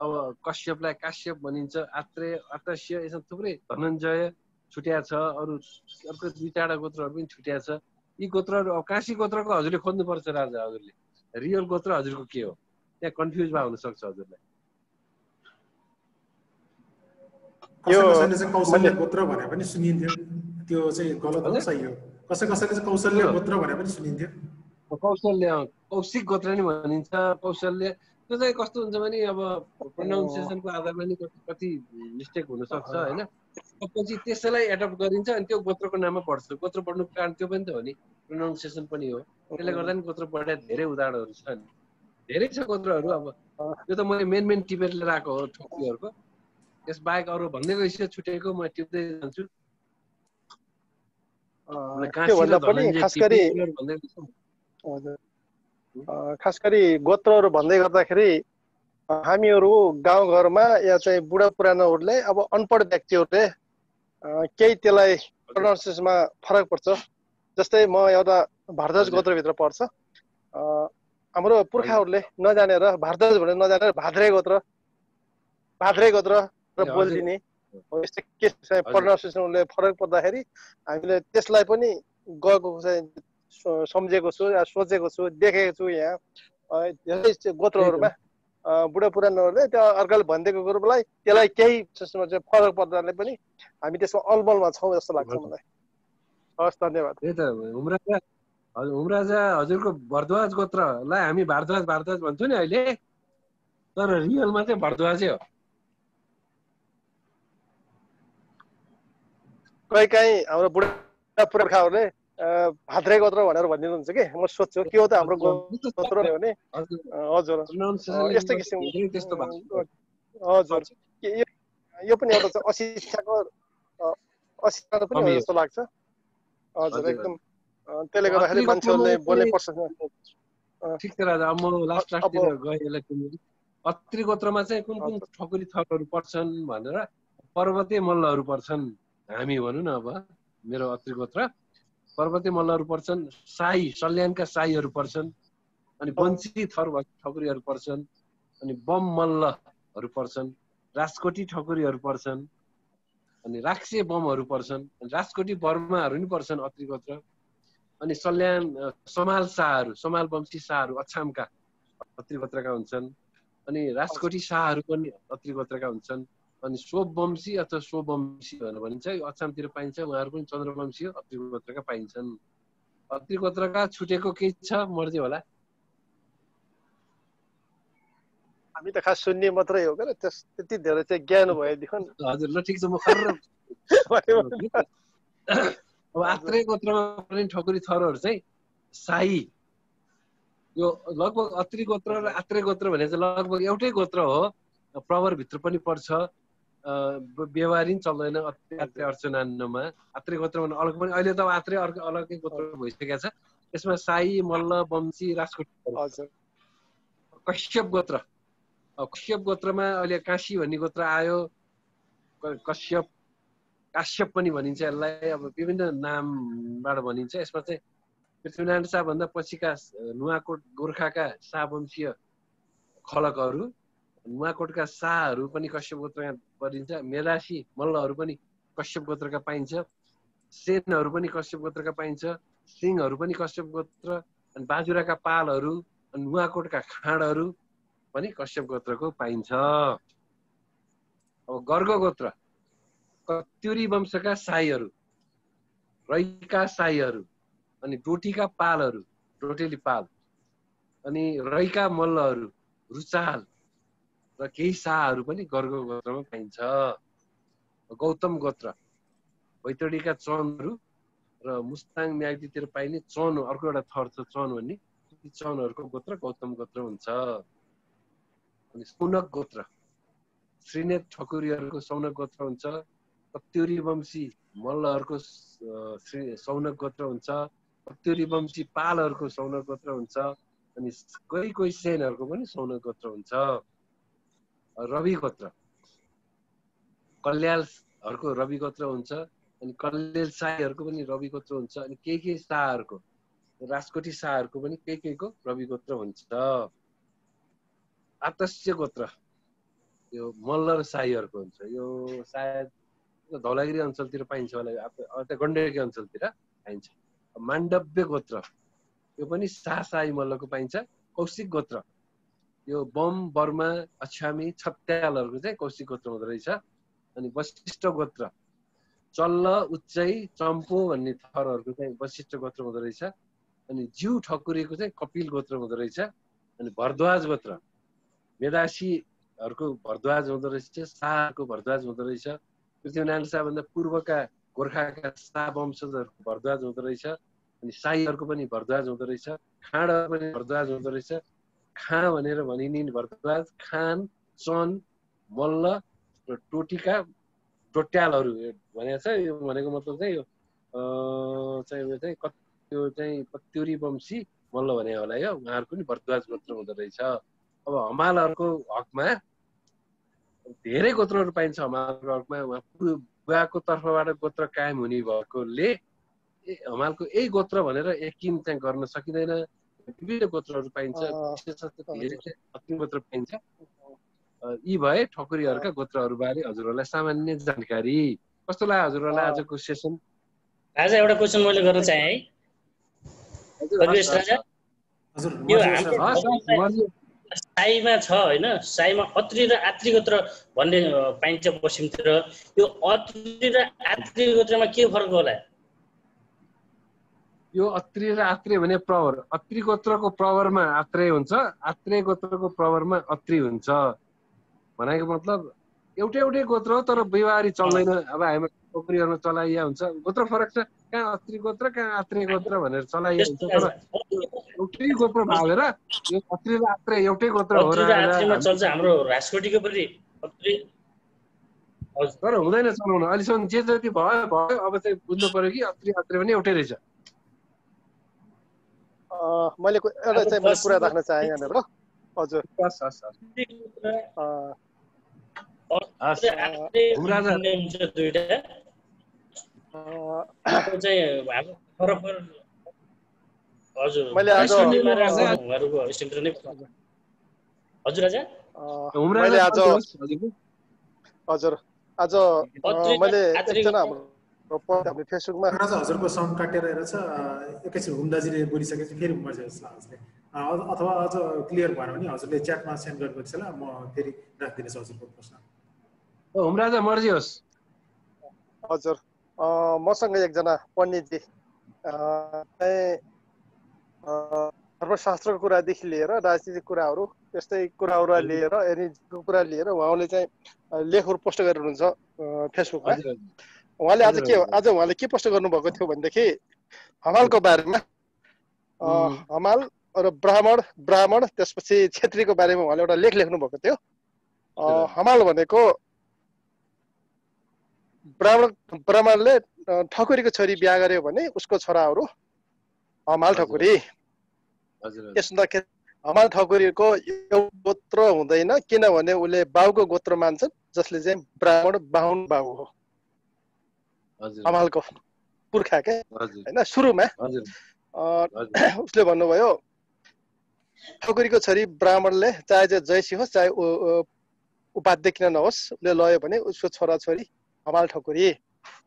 अब कश्यपलाई काश्यप भनिन्छ, आत्रेय, आतस्य, यसमा थुप्रै, धनञ्जय छुट्या छ, अरू अर्को 2-4 गोत्रहरू पनि छुट्या छ। यी गोत्रहरू अब काशी गोत्रको हजुरले खोज्नुपर्छ राजा, हजुरले रियल गोत्र हजुरको के हो, त्यहाँ कन्फ्युज भए हुनसक्छ हजुरलाई। कसैले चाहिँ कौशल्य गोत्र भने पनि सुनिन्थ्यो, त्यो चाहिँ गलत हो सही हो? कसैले चाहिँ कौशल्य गोत्र भने पनि सुनिन्थ्यो। कौशल्य, कौशिक गोत्र नि भनिन्छ, कौशल्य त्यो चाहिँ कस्तो हुन्छ भने अब प्रोनाउन्सिएसनको आधारमा नि कति मिस्टेक हुन सक्छ हैन पछि त्यसैलाई एडप्ट गरिन्छ अनि त्यो गोत्रको नाममा पढ्छ गोत्र पढ्नुको कारण त्यो पनि त हो नि प्रोनाउन्सिएसन पनि हो त्यसले गर्दा नि गोत्र पढ्ने धेरै उदाहरणहरू छन् धेरै छ गोत्रहरू अब त्यो त मैले मेन टिपेर लिएर आएको हो ठोक्कीहरूको त्यसबाहेक अरू भन्दै गइसक्यो छुटेको म टिप्दै जान्छु त्योभन्दा पनि खास गरी गोत्रहरू भन्दै गर्दाखेरि हामीहरू गाउँघरमा या चाहिँ बुढा पुरानोहरूले अब अनपढ व्यक्तिहरूले केही त्यसलाई प्रोनाउन्सिएसनमा फरक पर्छ जस्तै म एउटा भारद्वाज गोत्रभित्र पर्छ हाम्रो पुर्खाहरूले नजानेर भारद्वाज भनेर नजानेर भाद्रे गोत्र र बोलिदिने यस्तो के प्रोनाउन्सिएसनले फरक पर्दाखेरि हामीले त्यसलाई पनि गएको चाहिँ सम्झेको छु या सोचेको छु देखेको छु यहाँ धेरै गोत्रहरूमा बुढा पुरानोहरूले त्यो अर्काले भनिदिएको कुरोलाई त्यसलाई केही चाहिँ फरक पर्दाले पनि हामी त्यसमा अलमलमा छौँ जस्तो लाग्छ मलाई हस् धन्यवाद त्यही त हुमराजा हजुरको भरद्वाज गोत्रलाई हामी भारद्वाज भन्छौँ नि अहिले तर रियलमा चाहिँ भरद्वाजै हो कहीँ हाम्रो बुढा पुर्खाहरूले भाद्रे गोत्र भनेर भनिदिनुहुन्छ कि म सोध्छु के हो त हाम्रो गोत्र भने हजुर यस्तै किसिमको हजुर यो पनि एउटा चाहिँ अशिक्षाको पनि हो जस्तो लाग्छ हजुर एकदम त्यसले गर्दाखेरि मान्छेहरूले बोल्ने पर्छ ठिक छ राजा अब म लास्टतिर गएँ यसलाई अत्रि गोत्रमा चाहिँ कुन कुन ठकुरी थरहरू पर्छन् भनेर पर्वते मल्लहरू पर्छन् हामी भनौँ न अब मेरो अत्रि गोत्र पर्वते मल्लहरू पर्छन् साई सल्यानका साईहरू पर्छन् अनि वंशी थर ठकुरीहरू पर्छन् अनि बम मल्लहरू पर्छन् राजकोटी ठकुरीहरू पर्छन् अनि राक्से बमहरू पर्छन् अनि राजकोटी बर्माहरू नि पर्छन् अत्रि गोत्र अनि सल्यान समाल शाहहरू समाल वंशी शाहहरू अछामका अत्रि गोत्रका हुन्छन् अनि राजकोटी शाहहरू पनि अत्रि गोत्रका हुन्छन् अनि सोवंशी अथवा सोवंशी भनेर भनिन्छ अछामतिर पाइन्छ उहाँहरू पनि चन्द्रवंशी अत्रि गोत्रका पाइन्छन् अत्रि गोत्रका छुटेको केही छ मर्जी होला हामी त खास सुन्ने मात्रै हो के त्यति धेरै चाहिँ ज्ञान भएदेखि हजुर ल ठिक छ म अब आत्रे गोत्रमा पनि ठकुरी थरहरू चाहिँ साई यो लगभग अत्रि गोत्र र आत्रे गोत्र भने चाहिँ लगभग एउटै गोत्र हो प्रवरभित्र पनि पर्छ व्यवहारिन चल्दैन आत्रे अर्चनानमा आत्रे गोत्र भने अलग पनि अहिले त आत्रे अलगै गोत्र भइसकेको छ यसमा साई मल्ल वंशी राजकोटी कश्यप गोत्रमा अहिले काशी भन्ने गोत्र आयो काश्यप पनि भनिन्छ यसलाई अब विभिन्न नामबाट भनिन्छ यसमा चाहिँ पृथ्वीनारायण शाह भन्दा पछिका नुवाकोट गोर्खाका शाहवंशीय खलकहरू नुवाकोटका शाहहरू पनि कश्यप गोत्रका परिन्छ मेदासी मल्लहरू पनि कश्यप गोत्रका पाइन्छ सेनहरू पनि कश्यप गोत्रका पाइन्छ सिंहहरू पनि कश्यप गोत्र अनि बाजुराका पालहरू अनि नुवाकोटका खाँडहरू पनि कश्यप गोत्रको पाइन्छ अब गर्ग गोत्र कत्युरी वंशका साईहरू रैका साईहरू अनि डोटीका पालहरू डोटेली पाल अनि रैका मल्लहरू रुचाल र केही शाहहरू पनि गर्ग गोत्रमा पाइन्छ गौतम गोत्र बैतडीका चनहरू र मुस्ताङ म्याग्दीतिर पाइने चन अर्को एउटा थर छ चन भन्ने ती चनहरूको गोत्र गौतम गोत्र हुन्छ अनि सौनक गोत्र श्रीनेत ठकुरीहरूको सौनक गोत्र हुन्छ कत्युरी वंशी मल्लहरूको सौनक गोत्र हुन्छ कत्युरी वंशी पालहरूको सौनक गोत्र हुन्छ अनि कोही सेनहरूको पनि सौनक गोत्र हुन्छ रवि गोत्र कल्यालहरूको रवि गोत्र हुन्छ अनि कल्याल साईहरूको पनि रवि गोत्र हुन्छ अनि केही शाहहरूको राजकोटी शाहहरूको पनि केहीको रवि गोत्र हुन्छ आतस्य गोत्र यो मल्ल र साईहरूको हुन्छ यो सायद धौलागिरी अञ्चलतिर पाइन्छ होला गण्डकी अञ्चलतिर पाइन्छ माण्डव्य गोत्र यो पनि साई मल्लको पाइन्छ कौशिक गोत्र यो बम बर्मा अछामी छत्यालहरूको चाहिँ कौशिक गोत्र हुँदो रहेछ अनि वशिष्ठ गोत्र चल्ल उच्चै चम्पो भन्ने थरहरूको चाहिँ वशिष्ठ गोत्र हुँदो रहेछ अनि ज्यू ठकुरीको चाहिँ कपिल गोत्र हुँदो रहेछ अनि भरद्वाज गोत्र मेदासीहरूको भरद्वाज हुँदो रहेछ, शाहको भरद्वाज हुँदो रहेछ, पृथ्वीनारायण शाहभन्दा पूर्वका गोर्खाका शाह वंशजहरूको भरद्वाज हुँदो रहेछ, अनि शाहीहरूको पनि भरद्वाज हुँदो रहेछ, खाँडहरू पनि भरद्वाज हुँदो रहेछ। खाँ भनेर भनिने भरद्वाज, खान, चन, मल्ल र टोटीका टोट्यालहरू भनेको छ। यो भनेको मतलब चाहिँ यो चाहिँ यो चाहिँ पत्युरी वंशी मल्ल भने होला यो, उहाँहरूको पनि भरद्वाज गोत्र हुँदो रहेछ। अब हमालहरूको हकमा धेरै गोत्रहरू पाइन्छ। हमालको हकमा उहाँ बुवाको तर्फबाट गोत्र कायम हुने भएकोले हमालको यही गोत्र भनेर यकिन चाहिँ गर्न सकिँदैन। विभिन्न गोत्रहरू पाइन्छ, धेरै चाहिँ अति गोत्र पाइन्छ। यी भए ठकुरीहरूका गोत्रहरू बारे हजुरहरूलाई सामान्य जानकारी। कस्तो लाग्यो हजुरहरूलाई आजको सेसन? आज एउटा क्वेसन मैले गर्न चाहे है परिवेश राजा। यो हाम्रो साईमा छ होइन, साईमा अत्री र आत्री गोत्र भन्ने पाइन्छ पश्चिमतिर। यो अत्री र आत्री गोत्रमा के फरक होला? यो अत्री र आत्रेय भने प्रवर, अत्री गोत्रको प्रवरमा आत्रेय हुन्छ, आत्रेय गोत्रको प्रवरमा अत्री हुन्छ। भनेको मतलब एउटै एउटै गोत्र हो तर व्यवहारी चल्दैन। अब हामी टोकरीहरूमा चलाइया हुन्छ, गोत्र फरक छ, कहाँ अत्री गोत्र कहाँ आत्रेय गोत्र भनेर चलाइया हुन्छ। तर एउटै गोत्र भागेर यो अत्री र आत्रेय एउटै गोत्र हो र चल्छ हाम्रो राजकोटीको पनि अत्री। तर हुँदैन चलाउन, अहिलेसम्म जे जति भयो भयो। अब चाहिँ बुझ्नु पर्यो कि अत्री आत्रेय पनि एउटै रहेछ। मैले एउटा चाहिँ मैले कुरा राख्न चाहे यहाँनिर। हजुर मैले आज मैले एकजना हाम्रो फेसबुकमा हजुरको साउन्ड काटेर रहेछ। एकैछिन हुमदाजीले बोलिसकेपछि फेरि मर्जियोस् हजुरले, अथवा अझ क्लियर भएन भने हजुरले च्याटमा सेन्ड गर्नुहोस् होला, म फेरि राखिदिनेछु हजुरको प्रश्न। हुमराजा मर्जियोस्। हजुर मसँग एकजना पण्डितजी धर्मशास्त्रको कुरादेखि लिएर राजनीतिक कुराहरू त्यस्तै कुराहरूलाई लिएर एनर्जीको कुरा लिएर उहाँले चाहिँ लेखहरू पोस्ट गरेर हुनुहुन्छ फेसबुकमा। उहाँले आज उहाँले के पोस्ट गर्नुभएको थियो भनेदेखि हमालको बारेमा, हमाल र ब्राह्मण त्यसपछि क्षेत्रीको बारेमा उहाँले एउटा लेख लेख्नु भएको थियो। हमाल भनेको ब्राह्मणले ठकुरीको छोरी बिहा गर्यो भने उसको छोराहरू हमाल ठकुरी। त्यसमा हमाल ठकुरीको एउटा गोत्र हुँदैन, किनभने उसले बाउको गोत्र मान्छन्, जसले चाहिँ ब्राह्मण बाहुन बाउ हो हमालको पुर्खा के होइन। सुरुमा उसले भन्नुभयो ठकुरीको छोरी ब्राह्मणले चाहे जयसी होस् चाहे उपाध्य किन नहोस्, उसले लयो भने उसको छोराछोरी हमाल ठकुरी।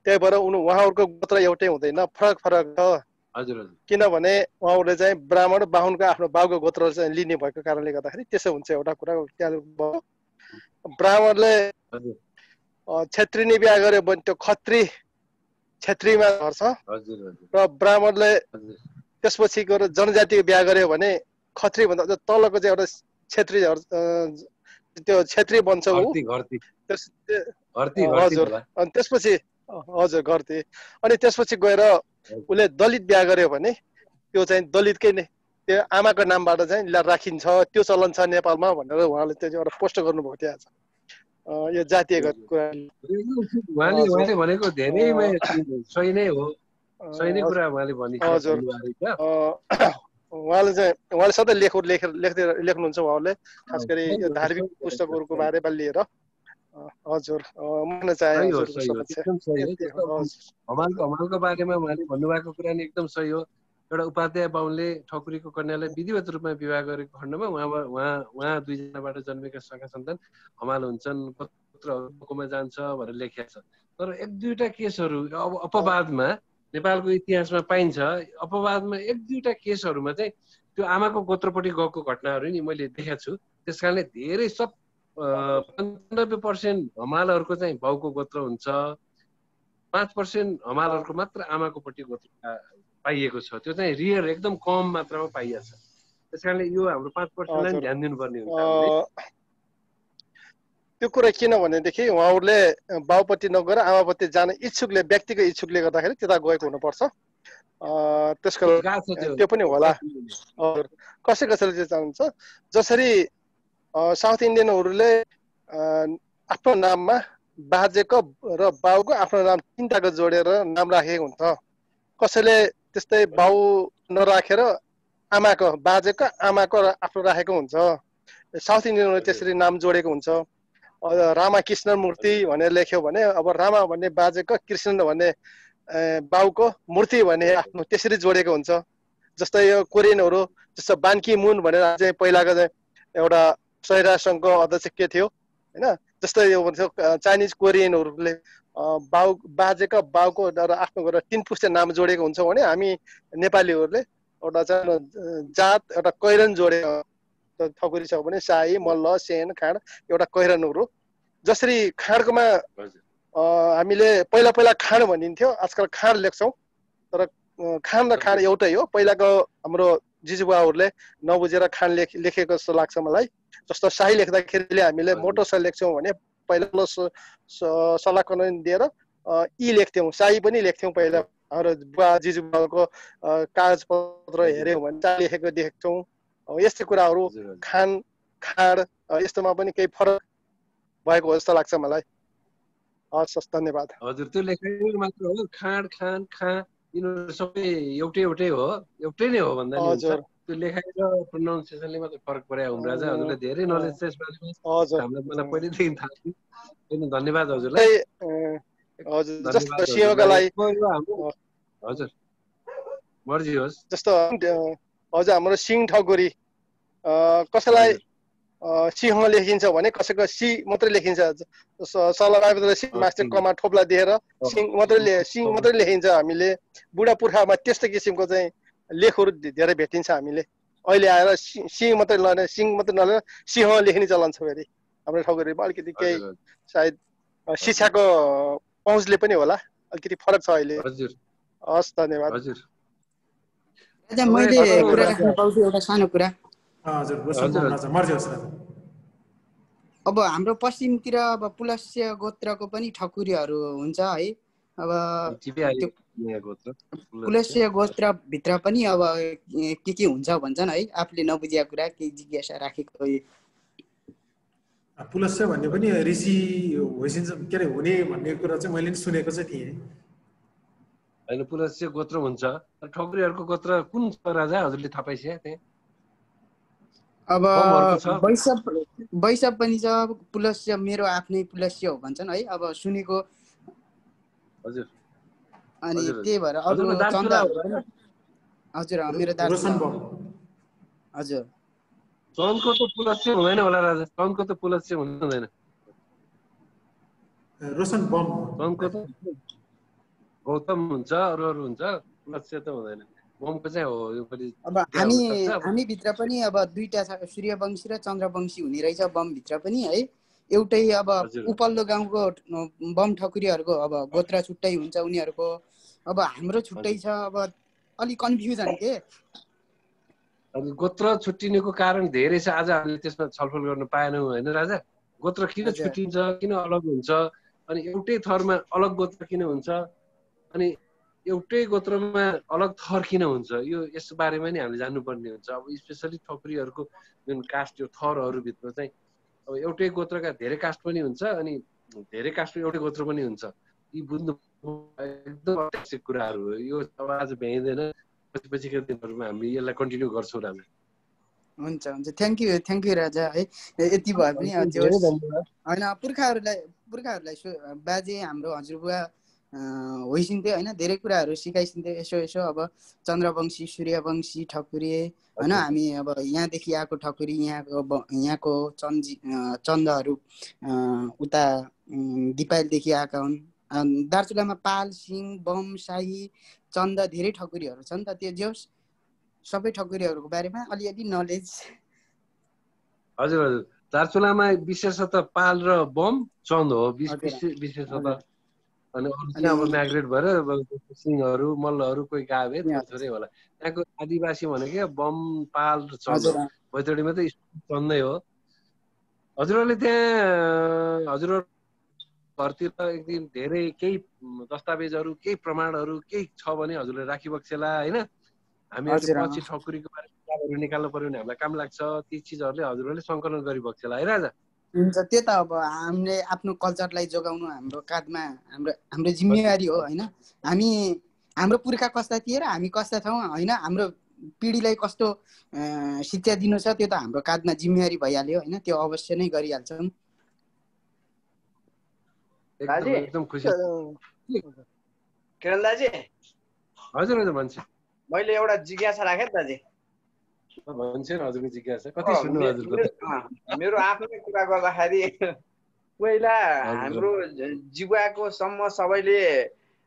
त्यही भएर उहाँहरूको गोत्र एउटै हुँदैन, फरक फरक छ। किनभने उहाँहरूले चाहिँ ब्राह्मण बाहुनको आफ्नो बाउको गोत्र चाहिँ लिने भएको कारणले गर्दाखेरि त्यसो हुन्छ। एउटा कुरा त्यहाँ भयो। ब्राह्मणले क्षेत्रीनी बिहा गर्यो भने त्यो क्षेत्रीमा झर्छ र ब्राह्मणले त्यसपछि गएर जनजातिको बिहा गर्यो भने खत्री भन्दा तलको चाहिँ एउटा क्षेत्री त्यो क्षेत्री बन्छ ऊ। हजुर अनि त्यसपछि हजुर गर्थे। अनि त्यसपछि गएर उसले दलित बिहा गर्यो भने त्यो चाहिँ दलितकै नै त्यो आमाको नामबाट चाहिँ राखिन्छ, त्यो चलन छ नेपालमा भनेर उहाँले त्यो एउटा पोस्ट गर्नुभएको थियो आज। यो जातीय कुरा उहाँले भनेको धेरैमा सही नै हो, सही नै कुरा उहाँले भनिसक्नु। हजुर उहाँले सधैँ लेख्नुहुन्छ उहाँले, खास गरी धार्मिक पुस्तकहरूको बारेमा लिएर। हजुर मन चाहे हमालको बारेमा उहाँले भन्नुभएको कुरा नि एकदम सही हो। एउटा उपाध्याय बाहुनले ठकुरीको कन्यालाई विधिवत रूपमा विवाह गरेको खण्डमा उहाँ दुईजनाबाट जन्मेका सखा सन्तान हमाल हुन्छन्, पत्रमा जान्छ भनेर लेखिएको छ। तर एक दुईवटा केसहरू अब अपवादमा नेपालको इतिहासमा पाइन्छ। अपवादमा एक दुईवटा केसहरूमा चाहिँ त्यो आमाको गोत्रपट्टि गएको घटनाहरू नि मैले देखेको छु। त्यस कारणले धेरै 95% हमालहरूको चाहिँ बाउको गोत्र हुन्छ, 5% हमालहरूको मात्र आमाकोपट्टि गोत्र पाइएको छ। त्यो चाहिँ रियर एकदम कम मात्रामा पाइएको छ। त्यस कारणले यो हाम्रो 5%लाई ध्यान दिनुपर्ने हुन्छ। त्यो कुरा किन भनेदेखि उहाँहरूले बाउपट्टि नगएर आमापट्टि जान इच्छुकले व्यक्तिको इच्छुकले गर्दाखेरि त्यता गएको हुनुपर्छ। त्यसको त्यो पनि होला। कसै कसैले चाहिँ चाहन्छ जसरी साउथ इन्डियनहरूले आफ्नो नाममा बाजेको र बाउको आफ्नो नाम तिनटाको जोडेर नाम राखेको हुन्छ। कसैले त्यस्तै बाउ नराखेर आमाको बाजेको आमाको आफ्नो राखेको हुन्छ। साउथ इन्डियनहरूले त्यसरी नाम जोडेको हुन्छ। रामाकृष्ण मूर्ति भनेर लेख्यो भने अब रामा भन्ने बाजेको कृष्ण भन्ने बाउको मूर्ति भन्ने आफ्नो त्यसरी जोडेको हुन्छ। जस्तै यो कोरियनहरू जस्तो बान की मुन भनेर चाहिँ पहिलाको चाहिँ एउटा संघ राष्ट्रसङ्घको अध्यक्ष के थियो होइन, जस्तै यो भन्छ चाइनिज कोरियनहरूले बाजेको बाउको आफ्नो गरेर 3 पुस्ते नाम जोडेको हुन्छ भने हामी नेपालीहरूले एउटा चाहिँ जात एउटा कैरन जोडेको ठकुरी छ भने साई मल्ल सेन खाँड एउटा कैरनहरू। जसरी खाँडकोमा हामीले पहिला पहिला खाँड भनिन्थ्यो, आजकल खाँड लेख्छौँ, तर खान र खाँड एउटै हो। पहिलाको हाम्रो जिजुबाहरूले नबुझेर खान लेखेको जस्तो लाग्छ मलाई। जस्तो शाही लेख्दाखेरि हामीले मोटो स लेख्छौँ भने पहिला सलाकन दिएर ई लेख्थ्यौँ, शाही पनि लेख्थ्यौँ। पहिला हाम्रो बुवा जिजुबाको कागज पत्र हेऱ्यौँ भने चा लेखेको देख्छौँ। यस्तै कुराहरू खान खाँड यस्तोमा पनि केही फरक भएको हो जस्तो लाग्छ मलाई। हस्, धन्यवाद। हजुर, त्यो लेखाइ मात्र हो। खाँड खान खा यिनीहरू सबै एउटै हो, एउटै नै हो भन्दा नि हुन्छ। त्यो लेखाइ र प्रोनाउन्सिएसनले मात्र फरक परे हुन राजा। हजुरले धेरै नलेज छ यसबारेमा, मलाई पहिलेदेखि थाहा थियो। धन्यवाद हजुरलाई। हजुर मर्जी होस्। जस्तो हजुर हाम्रो सिंह ठकुरी कसैलाई सिंह लेखिन्छ भने कसैको सी मात्रै लेखिन्छ। मास्टर कमा ठोप्ला दिएर सिंह मात्रै लेखिन्छ। हामीले बुढा पुर्खामा त्यस्तो किसिमको चाहिँ लेखहरू धेरै भेटिन्छ। हामीले अहिले आएर सिंह मात्रै नलेर सिंह मात्रै नलेर सिंह लेख्ने चलन छ। फेरि हाम्रो ठकुरीमा अलिकति केही सायद शिक्षाको पहुँचले पनि होला, अलिकति फरक छ अहिले। हस्, धन्यवाद। मैले कुरा राख्न पाउँछु एउटा सानो कुरा? अब हाम्रो पश्चिमतिर अब पुलस्त्य गोत्रको पनि ठकुरीहरू हुन्छ है। अब पुलस्त्य गोत्रभित्र पनि अब के हुन्छ भन्छन् है, आफूले नबुझेको कुरा केही जिज्ञासा राखेको। पुलस्त्य भन्ने पनि ऋषि होइसिन्छ के अरे हुने भन्ने कुरा चाहिँ मैले सुनेको चाहिँ थिएँ। होइन, पुलस्त्य गोत्र हुन्छ। ठकुरीहरूको गोत्र कुन छ राजा, हजुरले थाहा पाइसके त्यहाँ? अब वैशव पनि छ, पुलस्त्य मेरो आफ्नै पुलस्त्य हो भन्छन् है, अब सुनेको। हजुर, अनि त्यही भएर अरू चन्दाहरू पनि। हजुर, मेरो दार्चुला। हजुर, चन्दको त पुलस्त्य हुँदैन होला राजा। चन्दको त पुलस्त्य हुँदैन। रोशन बम चन्दको त गौतम हुन्छ, अरू हुन्छ, पुलस्त्य त हुँदैन। बमको चाहिँ हो यो पनि। अब हामी भित्र पनि अब दुईटा सूर्यवंशी र चन्द्रवंशी हुने रहेछ बम भित्र पनि है। एउटै अब उपल्लो गाउँको बम ठकुरीहरूको अब गोत्र छुट्टै हुन्छ उनीहरूको, अब हाम्रो छुट्टै छ। अब अलि कन्फ्युजन के। अनि गोत्र छुट्टिनुको कारण धेरै छ। आज हामीले त्यसमा छलफल गर्न पाएनौँ होइन राजा। गोत्र किन छुट्टिन्छ, किन अलग हुन्छ, अनि एउटै थरमा अलग गोत्र किन हुन्छ, अनि एउटै गोत्रमा अलग थर किन हुन्छ, यो यस बारेमा नि हामीले जान्नुपर्ने हुन्छ। अब स्पेसली ठकुरीहरूको जुन कास्ट यो थरहरूभित्र चाहिँ अब एउटै गोत्रका धेरै कास्ट पनि हुन्छ, अनि धेरै कास्टको एउटै गोत्र पनि हुन्छ। यी बुझ्नु एकदम आवश्यक कुराहरू हो। यो अब आज भ्याइँदैन, पछिका दिनहरूमा हामी यसलाई कन्टिन्यू गर्छौँ राजा। हुन्छ हुन्छ, थ्याङ्क यू राजा है। यति भयो पनि होइन, पुर्खाहरूलाई बाजे हाम्रो हजुरबुवा होइसिन्थ्यो होइन, धेरै कुराहरू सिकाइसिन्थ्यो। यसो अब चन्द्रवंशी सूर्यवंशी ठकुरी होइन, हामी अब यहाँदेखि आएको ठकुरी, यहाँको चन्दहरू उता दिपाइलदेखि आएका हुन्। दार्चुलामा पाल, सिंह, बम, शाही, चन्द धेरै ठकुरीहरू छन् त। त्यो जो सबै ठकुरीहरूको बारेमा अलिअलि नलेज। हजुर हजुर, दार्चुलामा विशेषतः पाल र बम चन्द हो विशेषतः। अनि अरू चाहिँ अब माइग्रेट भएर सिंहहरू मल्लहरू कोही गावे थोरै होला। त्यहाँको आदिवासी भनेको बम पाल र चन्द, भैतडीमा त चन्दै हो। हजुरहरूले त्यहाँ हजुरहरूतिर एकदिन धेरै केही दस्तावेजहरू केही प्रमाणहरू केही छ भने हजुरले राखिबक्सेला होइन हामीहरूले पछि ठकुरीको बारेमा किताबहरू निकाल्नु पर्यो भने हामीलाई काम लाग्छ ती चिजहरूले हजुरहरूले सङ्कलन गरिबक्सेला है राजा हुन्छ त्यो त अब हामीले आफ्नो कल्चरलाई जोगाउनु हाम्रो काँधमा हाम्रो जिम्मेवारी हो होइन हाम्रो पुर्खा कस्ता थिए र हामी कस्ता छौँ होइन हाम्रो पिँढीलाई कस्तो शिक्षा दिनु छ त्यो त हाम्रो काँधमा जिम्मेवारी भइहाल्यो होइन त्यो अवश्य नै गरिहाल्छौँ एकदम खुसी किरण दाजी हजुर हजुर भन्छ मैले एउटा जिज्ञासा राखेँ दाजी भन्छ हजुरको जिज्ञासा कति सुन्नु हजुरको मेरो आफ्नै कुरा गर्दाखेरि पहिला हाम्रो जिब्वाको सम्म सबैले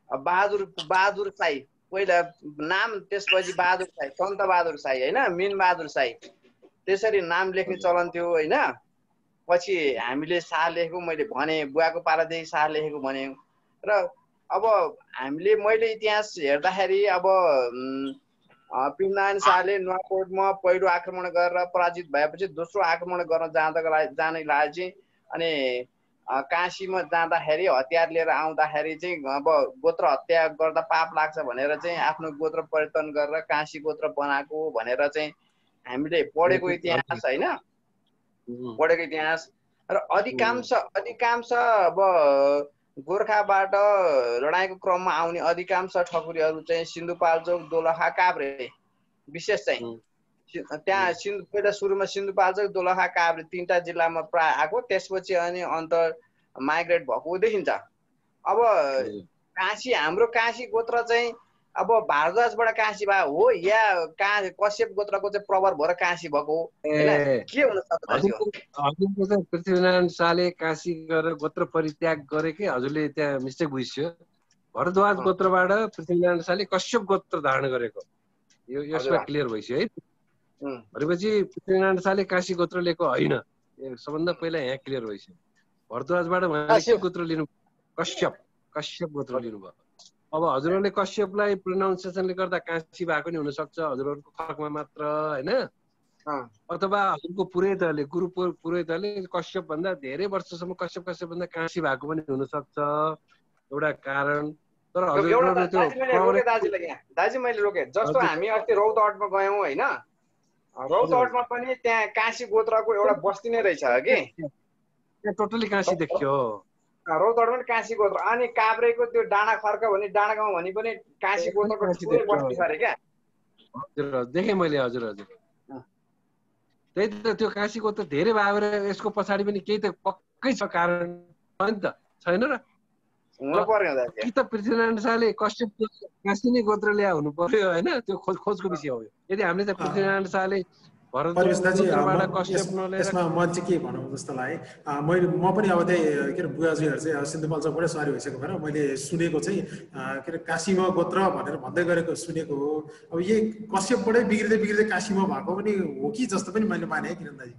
बहादुर शाही पहिला नाम त्यसपछि बहादुर शाही सन्त बहादुर शाही होइन मिन बहादुर शाही त्यसरी नाम लेख्ने चलन थियो होइन पछि हामीले शाह लेखेको मैले भने बुवाको पालादेखि शाह लेखेको भने र अब मैले इतिहास हेर्दाखेरि अब पृथ्वीनारायण शाहले नुवाकोटमा पहिलो आक्रमण गरेर पराजित भएपछि दोस्रो आक्रमण गर्न जाने लागि अनि काशीमा जाँदाखेरि हतियार लिएर आउँदाखेरि चाहिँ अब गोत्र हत्या गर्दा पाप लाग्छ भनेर चाहिँ आफ्नो गोत्र परिवर्तन गरेर काशी गोत्र बनाएको भनेर चाहिँ हामीले पढेको इतिहास होइन पढेको इतिहास र अधिकांश अब गोर्खाबाट लडाइँको क्रममा आउने अधिकांश ठकुरीहरू चाहिँ सिन्धुपाल्चोक दोलखा काभ्रे विशेष चाहिँ त्यहाँ पहिला सुरुमा सिन्धुपाल्चोक दोलखा काभ्रे 3टा जिल्लामा प्राय आएको त्यसपछि अनि अन्त माइग्रेट भएको देखिन्छ अब हाम्रो काशी गोत्र चाहिँ अब भारद्वाजबाट काशी भयो हो या कश्यप गोत्रको चाहिँ प्रवर भएर काशी भएको हो के हुन सक्छ पृथ्वीनारायण शाहले काशी गरेर गोत्र परित्याग गरेकै हजुरले त्यहाँ मिस्टेक बुझ्यो भरद्वाज गोत्रबाट पृथ्वीनारायण शाहले कश्यप गोत्र धारण गरेको यो यसमा क्लियर भइसक्यो है भनेपछि पृथ्वीनारायण शाहले काशी गोत्र लिएको होइन सबभन्दा पहिला यहाँ क्लियर भइसक्यो भरद्वाजबाट उहाँले के गोत्र लिनु कश्यप गोत्र लिनुभयो अब हजुरहरूले कश्यपलाई प्रोनाउन्सिएसनले गर्दा काशी भएको नि हुनसक्छ हजुरहरूको खर्कमा मात्र होइन अथवा हजुरको पुरोहितहरूले गुरु पुरोहितहरूले कश्यप भन्दा धेरै वर्षसम्म कश्यप भन्दा काशी भएको पनि हुनसक्छ एउटा कारण तर दाजु मैले रोकेँ जस्तो हामी अस्ति रौतहटमा गयौँ होइन रौतहटमा पनि त्यहाँ काशी गोत्रको एउटा बस्ती नै रहेछ कि टोटली काशी देखियो रौतहट पनि काशी गोत्र अनि काभ्रेको त्यो डाँडा खर्क भने डाँडा गाउँ भने पनि काशी गोत्रको ठुलो बस्ती छ अरे क्या हजुर देखेँ मैले हजुर त्यही त त्यो काशी गोत्र धेरै भएर यसको पछाडि पनि केही त पक्कै छ कारण नि त छैन र कि त पृथ्वीनारायण शाहले कश्यप काशी नै गोत्र ल्या हुनु पर्यो होइन त्यो खोजको विषय हो यदि हामीले त पृथ्वीनारायण शाहले यसमा म चाहिँ के भनौँ जस्तो लाग्यो म पनि अब त्यही के अरे बुवाजीहरू चाहिँ सिन्धुपाल्चोकबाटै सवारी भइसकेको भएर मैले सुनेको चाहिँ के अरे काशीमा गोत्र भनेर भन्दै गरेको सुनेको हो अब यही कश्यपबाटै बिग्रिँदै काशीमा भएको पनि हो कि जस्तो पनि मैले माने किरण दाजु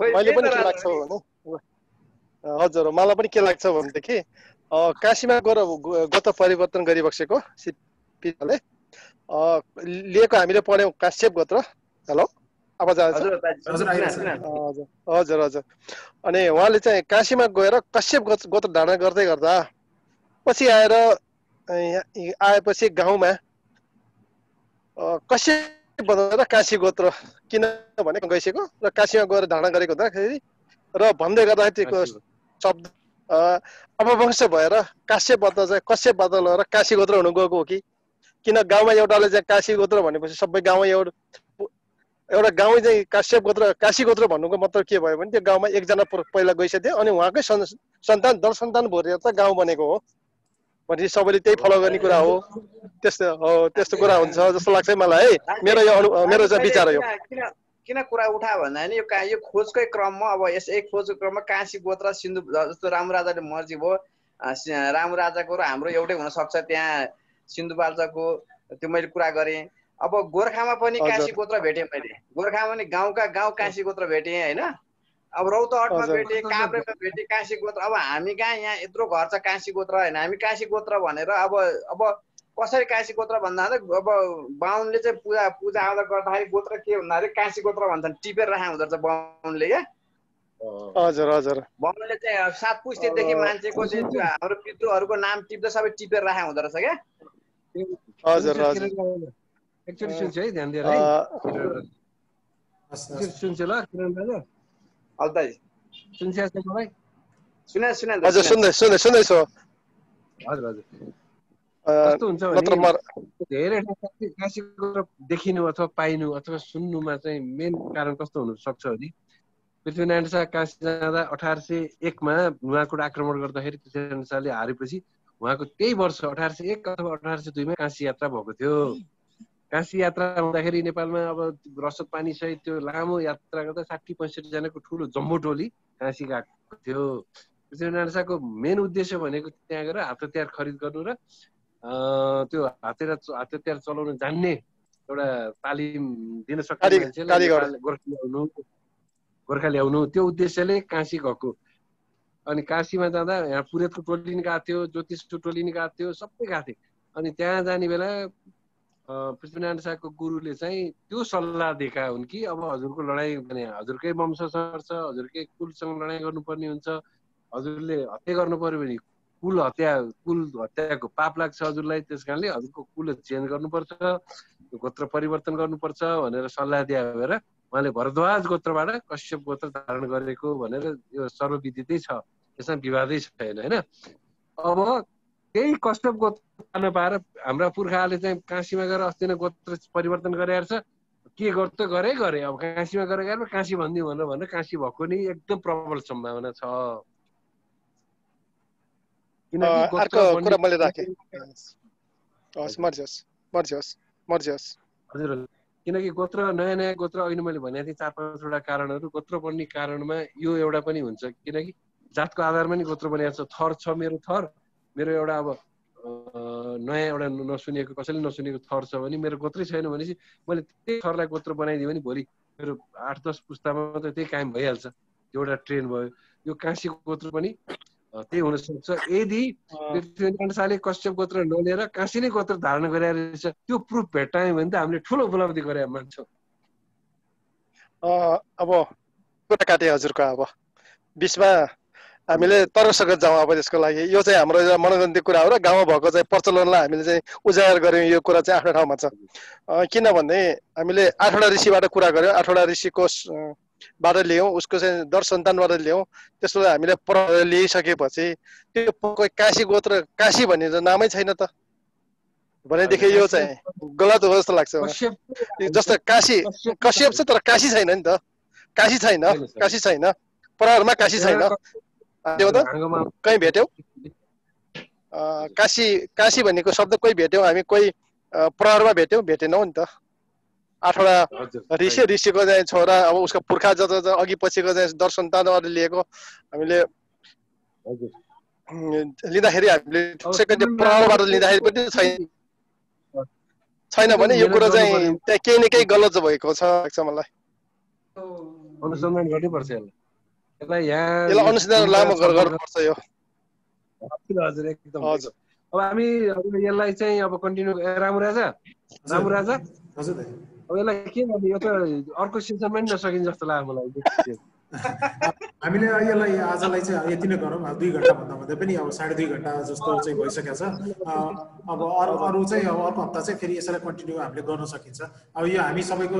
मैले पनि के लाग्छ भने हजुर मलाई पनि के लाग्छ भनेदेखि काशीमा गएर गोत्र परिवर्तन गरिबसेको सिपिले लिएको हामीले पढ्यौँ काश्यप गोत्र हेलो आवाज आएछ हजुर अनि उहाँले चाहिँ काशीमा गएर कश्यप गोत्र धारण गर्दै गर्दा पछि आएपछि गाउँमा कश्यप बनाएर काशी गोत्र किनभने गइसक्यो र काशीमा गएर धारण गरेको हुँदाखेरि र भन्दै गर्दाखेरि त्यो शब्द अपभ्रंश भएर काश्यपबाट चाहिँ कश्यपबाट लगेर काशी गोत्र हुनु गएको हो कि किन गाउँमा एउटाले चाहिँ काशी गोत्र भनेपछि सबै गाउँमा एउटा गाउँ चाहिँ काश्यप गोत्र काशी गोत्र भन्नुको मतलब के भयो भने त्यो गाउँमा एकजना पहिला गइसक्यो अनि उहाँकै सन्तान दर सन्तान भरेर त गाउँ बनेको हो भनेपछि सबैले त्यही फलो गर्ने कुरा हो त्यस्तो कुरा हुन्छ जस्तो लाग्छ मलाई है मेरो चाहिँ विचार हो किन कुरा उठा भन्दा नि यो खोजकै क्रममा अब यसै खोजको क्रममा काशी गोत्र सिन्धु जस्तो रामु राजाले मर्जी भयो रामु राजाको र हाम्रो एउटै हुन सक्छ त्यहाँ सिन्धुपाल्चोकको त्यो मैले कुरा गरेँ अब गोर्खामा पनि काशी गोत्र भेटेँ मैले गोर्खामा पनि गाउँ काशी गोत्र भेटेँ होइन अब रौतहटमा भेटेँ काभ्रेमा भेटेँ काशी गोत्र अब हामी कहाँ यहाँ यत्रो घर छ काशी गोत्र होइन हामी काशी गोत्र भनेर अब कसरी काशी गोत्र भन्दा अब बाहुनले चाहिँ पूजा आउँदा गर्दाखेरि गोत्र के भन्दाखेरि काशी गोत्र भन्छन् टिपेर राखा हुँदो रहेछ बाहुनले क्या हजुर हजुर बाहुनले चाहिँ 7 पुस्तेदेखि मान्छेको चाहिँ हाम्रो पितृहरूको नाम टिप्दा सबै टिपेर राखेको हुँदो रहेछ क्या। हजुर हजुर एकचोटि सुन्छु है, ध्यान दिएर है। सुन्छु ल किरण राजा। हजुर सुन्छ मलाई? हजुर सुन्दैछु। हजुर हजुर कस्तो हुन्छ भने धेरै काशी गोत्र देखिनु अथवा पाइनु अथवा सुन्नुमा चाहिँ मेन कारण कस्तो हुन सक्छ भने पृथ्वीनारायण शाह काशी जाँदा 1801 मा नुवाकोट आक्रमण गर्दाखेरि पृथ्वीनारायण शाहले हारेपछि उहाँको त्यही वर्ष 1801 अथवा 1802 मा काशी यात्रा भएको थियो। काशी यात्रा हुँदाखेरि नेपालमा अब रसद पानी सहित त्यो लामो यात्रा गर्दा 60-65 जनाको ठुलो जम्बो टोली काशी गएको थियो। पृथ्वीनारायण शाहको मेन उद्देश्य भनेको त्यहाँ गएर हात हतियार खरिद गर्नु र त्यो हात हतियार चलाउन जान्ने एउटा तालिम दिन सक्ने मान्छेलाई गोर्खा ल्याउनु, त्यो उद्देश्यले काशी गएको। अनि काशीमा जाँदा यहाँ पुरेतको टोली नि गएको थियो, ज्योतिषको टोली नि गएको थियो, सबै गएको थिए। अनि त्यहाँ जाने बेला पृथ्वीनारायण शाहको गुरुले चाहिँ त्यो सल्लाह दिएका हुन् कि अब हजुरको लडाइँ भने हजुरकै वंश सर्छ, हजुरकै कुलसँग लडाइँ गर्नुपर्ने हुन्छ, हजुरले हत्या गर्नु पर्यो भने कुल हत्याको पाप लाग्छ हजुरलाई, त्यस कारणले हजुरको कुल चेन्ज गर्नुपर्छ, गोत्र परिवर्तन गर्नुपर्छ भनेर सल्लाह दिए भएर उहाँले भरद्वाज गोत्रबाट कश्यप गोत्र धारण गरेको भनेर यो सर्वविदितै छ, त्यसमा विवादै छैन होइन। अब त्यही कश्यप गोत्र नपाएर हाम्रा पुर्खाले चाहिँ काशीमा गएर अस्ति नै गोत्र परिवर्तन गरेर छ, के गर्छ गरे अब काशीमा गएर काशी भनिदिउँ भनेर काशी भएको नि एकदम प्रबल सम्भावना छ। अर्को कुरा मैले राखेँ। हजुर किनकि गोत्र नयाँ गोत्र अहिले मैले भनेको थिएँ 4-5वटा कारणहरू। गोत्र बन्ने कारणमा यो एउटा पनि हुन्छ, किनकि जातको आधारमा नि गोत्र बनिएको छ। थर छ मेरो एउटा अब नयाँ एउटा नसुनेको कसैले नसुनेको थर छ भने मेरो गोत्रै छैन भनेपछि मैले त्यही थरलाई गोत्र बनाइदिएँ भने भोलि मेरो 8-10 पुस्तामा त त्यही कायम भइहाल्छ, एउटा ट्रेन भयो। यो काशी गोत्र पनि त्यही हुन सक्छ यदि पृथ्वीनारायण शाहले कश्यप गोत्र नलिएर काशी नै गोत्र धारण गरेर रहेछ, त्यो प्रुफ भेट्टायौँ भने त हामीले ठुलो उपलब्धि गरे मान्छौँ। अब कुरा काटे हजुरको अब बिचमा हामीले तरसगत जाउँ अब त्यसको लागि। यो चाहिँ हाम्रो मनोरञ्जनको कुरा हो र गाउँमा भएको चाहिँ प्रचलनलाई हामीले चाहिँ उजागर गर्यौँ। यो कुरा चाहिँ आफ्नो ठाउँमा छ, किनभने हामीले 8वटा ऋषिबाट कुरा गर्यौँ, 8वटा ऋषिको बाट ल्याउँ, उसको चाहिँ दर सन्तानबाट ल्याउँ। त्यसबाट हामीले पर ल्याइसकेपछि त्यो काशी गोत्र काशी भन्ने त नामै छैन त भनेदेखि यो चाहिँ गलत हो जस्तो लाग्छ। जस्तो काशी कश्यप छ तर काशी छैन नि त, काशी छैन प्रहरमा काशी छैन। त्यो त कहीँ भेट्यौ काशी भनेको शब्द कोही भेट्यौ हामी, कोही प्रहरमा भेटेनौ नि त। 8वटा ऋषिको चाहिँ छोरा अब उसको पुर्खा जति अघि पछिको चाहिँ दर सन्तानबाट लिएको हामीले लिँदाखेरि हामीले प्रहरबाट लिँदाखेरि पनि छैन भने यो कुरा चाहिँ त्यहाँ केही न केही गलत भएको छ लाग्छ मलाई। अनुसन्धान गर्नुपर्छ यसलाई अनुसन्धान लामो गर्नुपर्छ यो। हजुर एकदम। अब हामी यसलाई चाहिँ अब कन्टिन्यू रामु राजा हजुर अब यसलाई के गर्ने, यो त अर्को सिजनमा नि नसकिन्छ जस्तो लाग्यो मलाई। हामीले यसलाई आजलाई चाहिँ यति नै गरौँ। 2 घन्टा भन्दा पनि अब 2.5 घन्टा जस्तो चाहिँ भइसकेको छ। अब अरू चाहिँ अब अर्को हप्ता चाहिँ फेरि यसलाई कन्टिन्यू हामीले गर्न सकिन्छ। अब यो हामी सबैको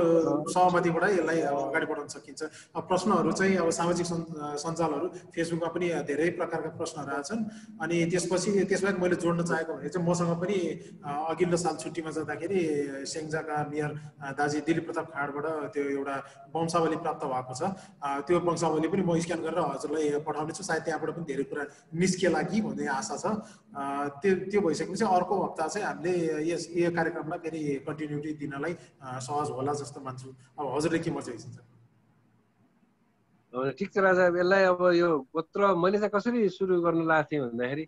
सहमतिबाट यसलाई अगाडि बढाउन सकिन्छ। अब प्रश्नहरू चाहिँ अब सामाजिक सञ्जालहरू फेसबुकमा पनि धेरै प्रकारका प्रश्नहरू आएछन्। अनि त्यसबाहेक मैले जोड्न चाहेको भने चाहिँ मसँग पनि अघिल्लो साल छुट्टीमा जाँदाखेरि सेङ्जाका मेयर दाजी दिलीप प्रताप खाँडबाट त्यो एउटा वंशावली प्राप्त भएको छ। त्यो वंशावली पनि म स्क्यान गरेर हजुरलाई पठाउने छु, सायद त्यहाँबाट पनि धेरै कुरा निस्केला कि भन्ने आशा छ। त्यो भइसकेपछि अर्को हप्ता चाहिँ हामीले यो कार्यक्रमलाई फेरि कन्टिन्युटी दिनलाई सहज होला जस्तो मान्छु। अब हजुरले के मर्जी हुन्छ? ठिक छ राजा, यसलाई अब यो गोत्र मैले चाहिँ कसरी सुरु गर्न लागेको थिएँ भन्दाखेरि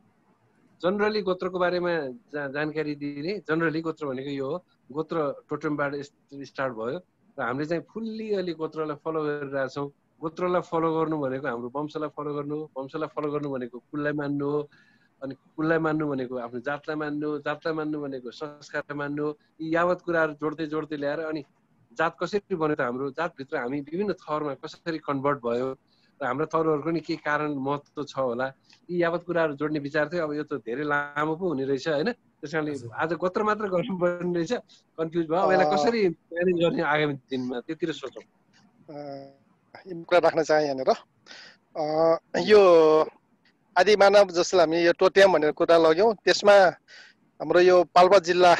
जनरली गोत्रको बारेमा जानकारी दिने। जनरली गोत्र भनेको यो हो, गोत्र टोटमबाट स्टार्ट भयो र हामीले चाहिँ फुल्ली अहिले गोत्रलाई फलो गरिरहेछौँ। गोत्रलाई फलो गर्नु भनेको हाम्रो वंशलाई फलो गर्नु, वंशलाई फलो गर्नु भनेको कुललाई मान्नु हो, अनि कुललाई मान्नु भनेको आफ्नो जातलाई मान्नु, जातलाई मान्नु भनेको संस्कारलाई मान्नु। यी यावत कुराहरू जोड्दै ल्याएर अनि जात कसरी बन्यो त हाम्रो जातभित्र हामी विभिन्न थरमा कसरी कन्भर्ट भयो, र हाम्रो तरुहरूको नि के कारण महत्त्व छ होला यी यावत कुराहरू जोड्ने विचार थियो। अब यो त धेरै लामो पो हुने रहेछ होइन, त्यस कारणले आज गोत्र मात्र गर्नुपर्ने रहेछ, कन्फ्युज भयो। अब यसलाई कसरी म्यानेज गर्ने आगामी दिनमा त्यतिर सोचौँ। कुरा राख्न चाहे यहाँनिर यो आदि मानव जसलाई हामी यो टोट्याम भनेर कुरा लग्यौँ, त्यसमा हाम्रो यो पाल्पा जिल्ला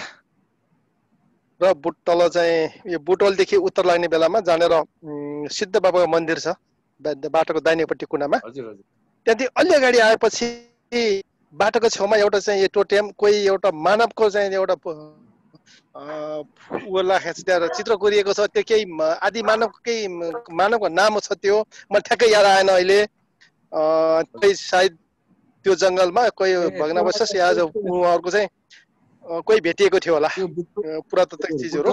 र तल चाहिँ यो बुटवलदेखि उत्तर लाग्ने बेलामा जानेर सिद्ध बाबाको मन्दिर छ बाटोको दाहिनेपट्टि कुनामा। त्यहाँदेखि अलि अगाडि आएपछि बाटोको छेउमा एउटा चाहिँ यो टोट्याम कोही एउटा मानवको चाहिँ एउटा त्यहाँ चित्र कोरिएको छ। त्यो केही आदि मानवको नाम छ, त्यो मलाई ठ्याक्कै याद आएन अहिले। सायद त्यो जङ्गलमा कोही भग्नावशेष या उहाँहरूको चाहिँ कोही भेटिएको थियो होला पुरातात्विक चिजहरू।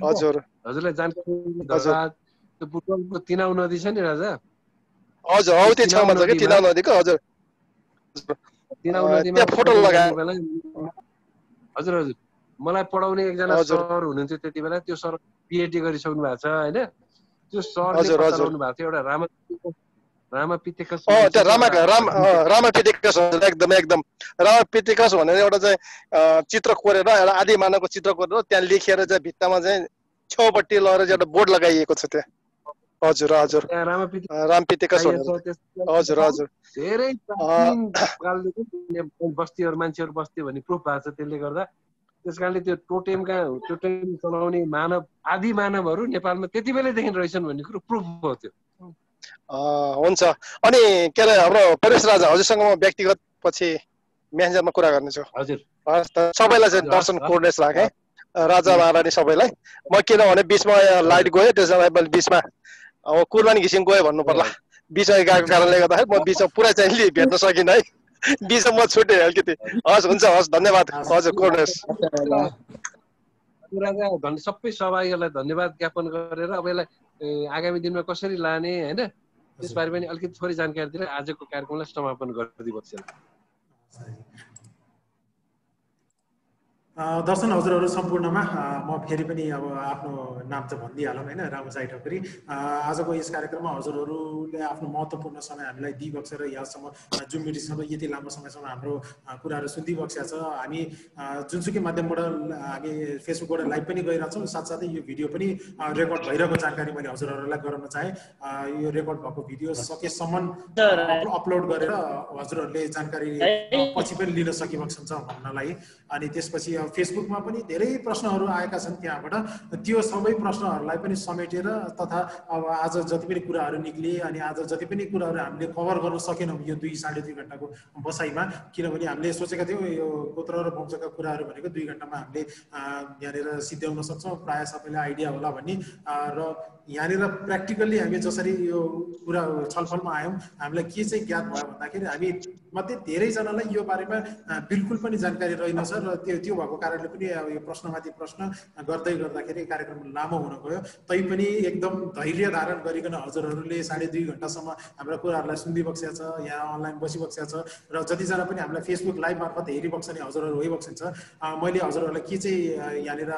हजुर हजुरलाई जानकारी बुटवलको तिनाउ नदी छ नि राजा। हजुर हौ त्यो छेउमा छ कि तिनाउ नदीको। हजुर तिनाउ नदीमा फोटो लगाए। हजुर हजुर मलाई पढाउने एकजना सर हुनुहुन्थ्यो त्यति बेला, त्यो सर पिएचडी गरिसक्नु भएको छ होइन। त्यो सरले पढाउनु भएको थियो एउटा रामापितेकस एकदम रामापितेकस भनेर एउटा चाहिँ चित्र कोरेर एउटा आदि मानवको चित्र कोरेर त्यहाँ लेखेर चाहिँ भित्तामा चाहिँ छेउपट्टि लगेर एउटा बोर्ड लगाइएको छ त्यहाँ। हजुर हजुर रामपितेकस हजुर हजुर धेरै बस्तीहरू मान्छेहरू बस्थ्यो भन्ने प्रुफ भएको छ। त्यसले गर्दा त्यस कारणले त्यो टोटेम चलाउने मानव आदि मानवहरू नेपालमा त्यति बेलैदेखि रहेछन् भन्ने कुरो प्रुफ भयो त्यो। हुन्छ। अनि के अरे हाम्रो परेश राजा हजुरसँग म व्यक्तिगत पछि म्यासेन्जरमा कुरा गर्नेछु। हजुर सबैलाई चाहिँ दर्शन कोर्नेस राखेँ, राजा महारानी सबैलाई। म किनभने बिचमा लाइट गयो, त्यसमा बिचमा अब कुर्बानी घिसिङ गयो भन्नु पर्ला। बिचमा गएको कारणले गर्दाखेरि म बिचमा पुरा चाहिँ भेट्न सकिनँ है, बिचमा म छुटेँ अलिकति। हस् हुन्छ, हस् धन्यवाद हजुर कोर्नेस। राजा सबै सहभागीहरूलाई धन्यवाद ज्ञापन गरेर अब यसलाई आगामी दिनमा कसरी लाने होइन त्यसबारे पनि अलिकति थोरै जानकारी दिएर आजको कार्यक्रमलाई समापन गरिदिनुहोस्। दर्शन हजुरहरू सम्पूर्णमा म फेरि पनि अब आफ्नो नाम चाहिँ भनिदिइहालौँ होइन, रामु साई ठकुरी। आजको यस कार्यक्रममा हजुरहरूले आफ्नो महत्त्वपूर्ण समय हामीलाई दिइबक्सेर यहाँसम्म जुम मिटिङसम्म यति लामो समयसम्म हाम्रो कुराहरू सुनिदिइबक्सेको छ। हामी जुनसुकै माध्यमबाट हामी फेसबुकबाट लाइभ पनि गइरहेछौँ, साथसाथै यो भिडियो पनि रेकर्ड भइरहेको जानकारी मैले हजुरहरूलाई गराउन चाहेँ। यो रेकर्ड भएको भिडियो सकेसम्म अपलोड गरेर हजुरहरूले जानकारी पछि पनि लिन सकिबक्सन्छ भन्नलाई। अनि त्यसपछि फेसबुकमा पनि धेरै प्रश्नहरू आएका छन्, त्यहाँबाट त्यो सबै प्रश्नहरूलाई पनि समेटेर तथा अब आज जति पनि कुराहरू निक्लिए अनि आज जति पनि कुराहरू हामीले कभर गर्न सकेनौँ यो 2-2.5 घन्टाको बसाइमा, किनभने हामीले सोचेका थियौँ यो गोत्र र वंशका कुराहरू भनेको 2 घन्टामा हामीले यहाँनिर सिद्ध्याउन सक्छौँ, प्रायः सबैलाई आइडिया होला भन्ने। र यहाँनिर प्र्याक्टिकल्ली हामी जसरी यो कुरा छलफलमा आयौँ हामीलाई के चाहिँ ज्ञात भयो भन्दाखेरि हामी मध्ये धेरैजनालाई यो बारेमा बिल्कुल पनि जानकारी रहेनछ र त्यो भएको कारणले पनि अब यो प्रश्नमाथि प्रश्न गर्दै गर्दाखेरि कार्यक्रम लामो हुन गयो। तैपनि एकदम धैर्य धारण गरिकन हजुरहरूले 2.5 घन्टासम्म हाम्रो कुराहरूलाई सुनिदिइबक्सेको छ, यहाँ अनलाइन बसिबक्सेको छ र जतिजना पनि हामीलाई फेसबुक लाइभ मार्फत हेरिबक्छ नि हजुरहरू होइबक्सिन्छ। मैले हजुरहरूलाई के चाहिँ यहाँनिर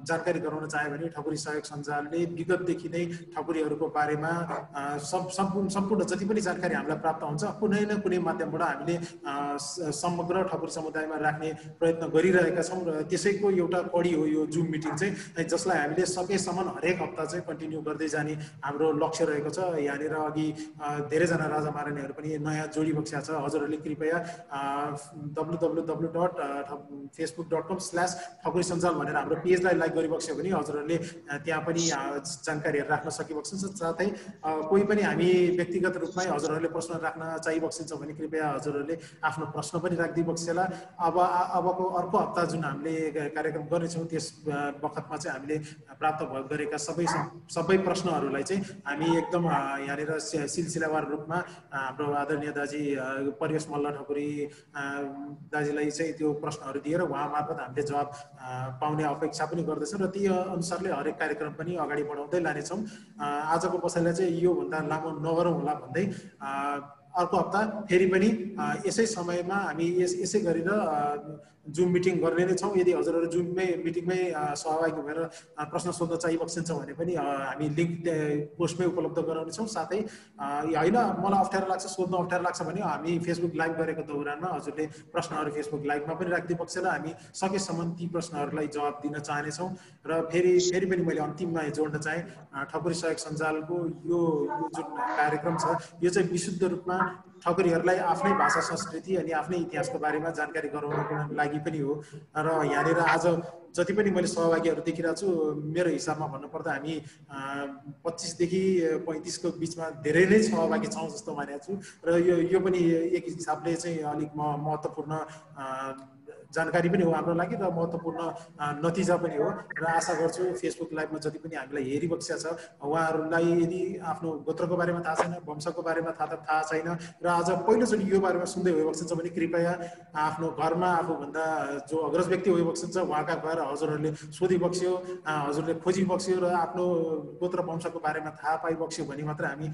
जानकारी गराउन चाहेँ भने ठकुरी सहयोग सञ्जालले विगतदेखि नै ठकुरीहरूको बारेमा सम्पूर्ण जति पनि जानकारी हामीलाई प्राप्त हुन्छ कुनै न कुनै माध्यमबाट हामीले समग्र ठकुरी समुदायमा राख्ने प्रयत्न गरिरहेका छौँ र त्यसैको एउटा कडी हो यो जुम मिटिङ चाहिँ, जसलाई हामीले सकेसम्म हरेक हप्ता चाहिँ कन्टिन्यू गर्दै जाने हाम्रो लक्ष्य रहेको छ। यहाँनिर अघि धेरैजना राजा महारानीहरू पनि नयाँ जोडिबक्सेको छ। हजुरहरूले कृपया www.facebook.com/ठकुरी सञ्जाल भनेर हाम्रो पेजलाई लाइक गरिबक्स्यो भने हजुरहरूले त्यहाँ पनि जानकारीहरू राख्न सकिबक्सिन्छ। साथै कोही पनि हामी व्यक्तिगत रूपमै हजुरहरूले प्रश्न राख्न चाहिबक्सिन्छ भने कृपया हजुरहरूले आफ्नो प्रश्न पनि राखिदिइबक्सेला। अबको अर्को हप्ता जुन हामीले कार्यक्रम गर्नेछौँ त्यस बखतमा चाहिँ हामीले प्राप्त गरेका सबै प्रश्नहरूलाई चाहिँ हामी एकदम यहाँनिर सिलसिलावार रूपमा हाम्रो आदरणीय दाजी परिवेश मल्ल ठकुरी दाजीलाई चाहिँ त्यो प्रश्नहरू दिएर उहाँ मार्फत हामीले जवाब पाउने अपेक्षा पनि गर्दछौँ र त्यही अनुसारले हरेक कार्यक्रम पनि अगाडि बढाउँदै लानेछौँ। आजको बसाइलाई चाहिँ योभन्दा लामो नगरौँ होला भन्दै अर्को हप्ता फेरि पनि यसै समयमा हामी यसै गरेर जुम मिटिङ गर्ने नै छौँ। यदि हजुरहरू जुममै मिटिङमै सहभागी भएर प्रश्न सोध्न चाहिबक्सिन्छ भने पनि हामी लिङ्क पोस्टमै उपलब्ध गराउनेछौँ। साथै होइन मलाई अप्ठ्यारो लाग्छ, सोध्न अप्ठ्यारो लाग्छ भने हामी फेसबुक लाइभ गरेको दौरानमा हजुरले प्रश्नहरू फेसबुक लाइभमा पनि राखिदिनु पक्ष र हामी सकेसम्म ती प्रश्नहरूलाई जवाब दिन चाहनेछौँ। र फेरि पनि मैले अन्तिममा जोड्न चाहेँ, ठकुरी सहयोग सञ्जालको यो जुन कार्यक्रम छ यो चाहिँ विशुद्ध रूपमा ठकुरीहरूलाई आफ्नै भाषा संस्कृति अनि आफ्नै इतिहासको बारेमा जानकारी गराउनको लागि पनि हो। र यहाँनिर आज जति पनि मैले सहभागीहरू देखिरहेको छु, मेरो हिसाबमा भन्नुपर्दा हामी 25 देखि 35 को बिचमा धेरै नै सहभागी छौँ जस्तो मानेको छु। र यो पनि एक हिसाबले चाहिँ अलिक महत्त्वपूर्ण जानकारी पनि हो हाम्रो लागि र महत्त्वपूर्ण नतिजा पनि हो। र आशा गर्छु फेसबुक लाइभमा जति पनि हामीलाई हेरिबक्सिया छ उहाँहरूलाई यदि आफ्नो गोत्रको बारेमा थाहा छैन, वंशको बारेमा थाहा छैन र आज पहिलोचोटि यो बारेमा सुन्दै होइबक्सिन्छ भने कृपया आफ्नो घरमा आफूभन्दा जो अग्रज व्यक्ति होइबक्सिन्छ उहाँका गएर हजुरहरूले सोधिबक्स्यो, हजुरले खोजिबक्स्यो र आफ्नो गोत्र वंशको बारेमा थाहा पाइबक्स्यो भने मात्र हामी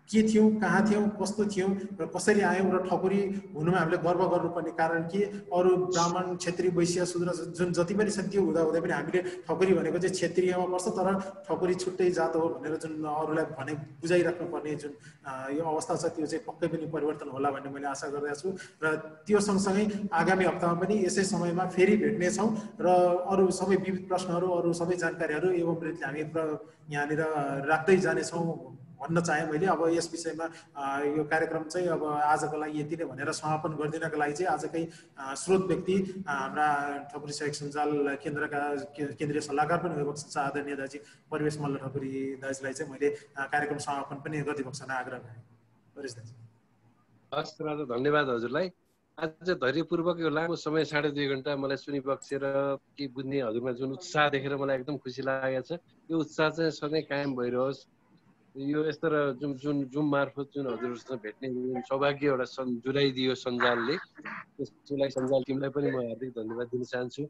के थियौँ, कहाँ थियौँ, कस्तो थियौँ र कसरी आयौँ र ठकुरी हुनुमा हामीले गर्व गर्नुपर्ने कारण के, अरू ब्राह्मण, क्षेत्री, वैश्य, शूद्र जुन जति पनि छन् त्यो हुँदाहुँदै पनि हामीले ठकुरी भनेको चाहिँ क्षेत्रीयमा पर्छ तर ठकुरी छुट्टै जात हो भनेर जुन अरूलाई भने बुझाइराख्नुपर्ने जुन यो अवस्था छ त्यो चाहिँ पक्कै पनि परिवर्तन होला भन्ने मैले आशा गरिरहेको छु। र त्यो सँगसँगै आगामी हप्तामा पनि यसै समयमा फेरि भेट्नेछौँ र अरू सबै विविध प्रश्नहरू, अरू सबै जानकारीहरू एवं रीतिले हामी यहाँनिर राख्दै जानेछौँ भन्न चाहेँ मैले। अब यस विषयमा यो कार्यक्रम चाहिँ अब आजको लागि यति नै भनेर समापन गरिदिनको लागि चाहिँ आजकै स्रोत व्यक्ति हाम्रा ठकुरी सहयोग सञ्जाल केन्द्रका केन्द्रीय सल्लाहकार पनि हुनुभएको छ आदरणीय दाजु परिवेश मल्ल ठकुरी दाजुलाई चाहिँ मैले कार्यक्रम समापन पनि गरिदिएको छ आग्रह गरेँ। परिवेश दाजु। हस् राजा, धन्यवाद हजुरलाई। आज धैर्यपूर्वक यो लामो समय 2.5 घण्टा मलाई सुनिबक्सेर के बुझ्ने हजुरमा जुन उत्साह देखेर मलाई एकदम खुसी लागेको छ। यो उत्साह चाहिँ सधैँ कायम भइरहोस्। यो यस्तो र जुन मार्फत जुन हजुरहरूसँग भेट्ने जुन सौभाग्य एउटा जुटाइदियो सञ्जालले, त्यसको लागि सञ्जाल टिमलाई पनि म हार्दिक धन्यवाद दिन चाहन्छु।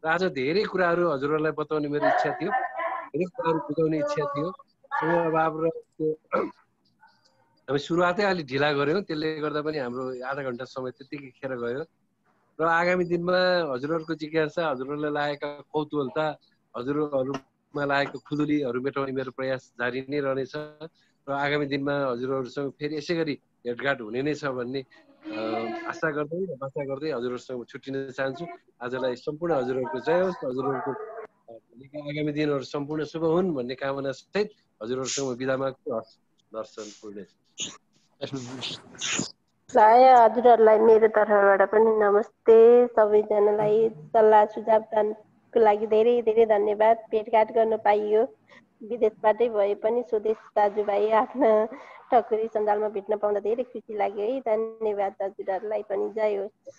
र आज धेरै कुराहरू हजुरहरूलाई बताउने मेरो इच्छा थियो, धेरै कुराहरू बुझाउने इच्छा थियो। समय अभाव र हामी सुरुवातै अलिक ढिला गऱ्यौँ, त्यसले गर्दा पनि हाम्रो आधा घन्टा समय त्यतिकै खेर गयो। र आगामी दिनमा हजुरहरूको जिज्ञासा, हजुरहरूलाई लागेका कौतूहलता, हजुरहरूमा लागेको खुदुलीहरू मेटाउने मेरो प्रयास जारी नै रहनेछ। र आगामी दिनमा हजुरहरूसँग फेरि यसै गरी भेटघाट हुने नै छ भन्ने आशा गर्दै र बाचा गर्दै हजुरहरूसँग छुट्टिन चाहन्छु। आजलाई सम्पूर्ण हजुरहरूको जय होस्, हजुरहरूको आगामी दिनहरू सम्पूर्ण शुभ हुन् भन्ने कामना सहित हजुरहरूसँग बिदा माग्छु। दर्शन पूर्ण हजुरहरूलाई मेरो तर्फबाट पनि नमस्ते। सबैजनालाई सल्लाह सुझावको लागि धेरै धेरै धन्यवाद। भेटघाट गर्न पाइयो, विदेशबाटै भए पनि स्वदेश दाजुभाइ आफ्ना ठकुरी सञ्जालमा भेट्न पाउँदा धेरै खुसी लाग्यो है। धन्यवाद हजुरहरूलाई पनि, जय होस्।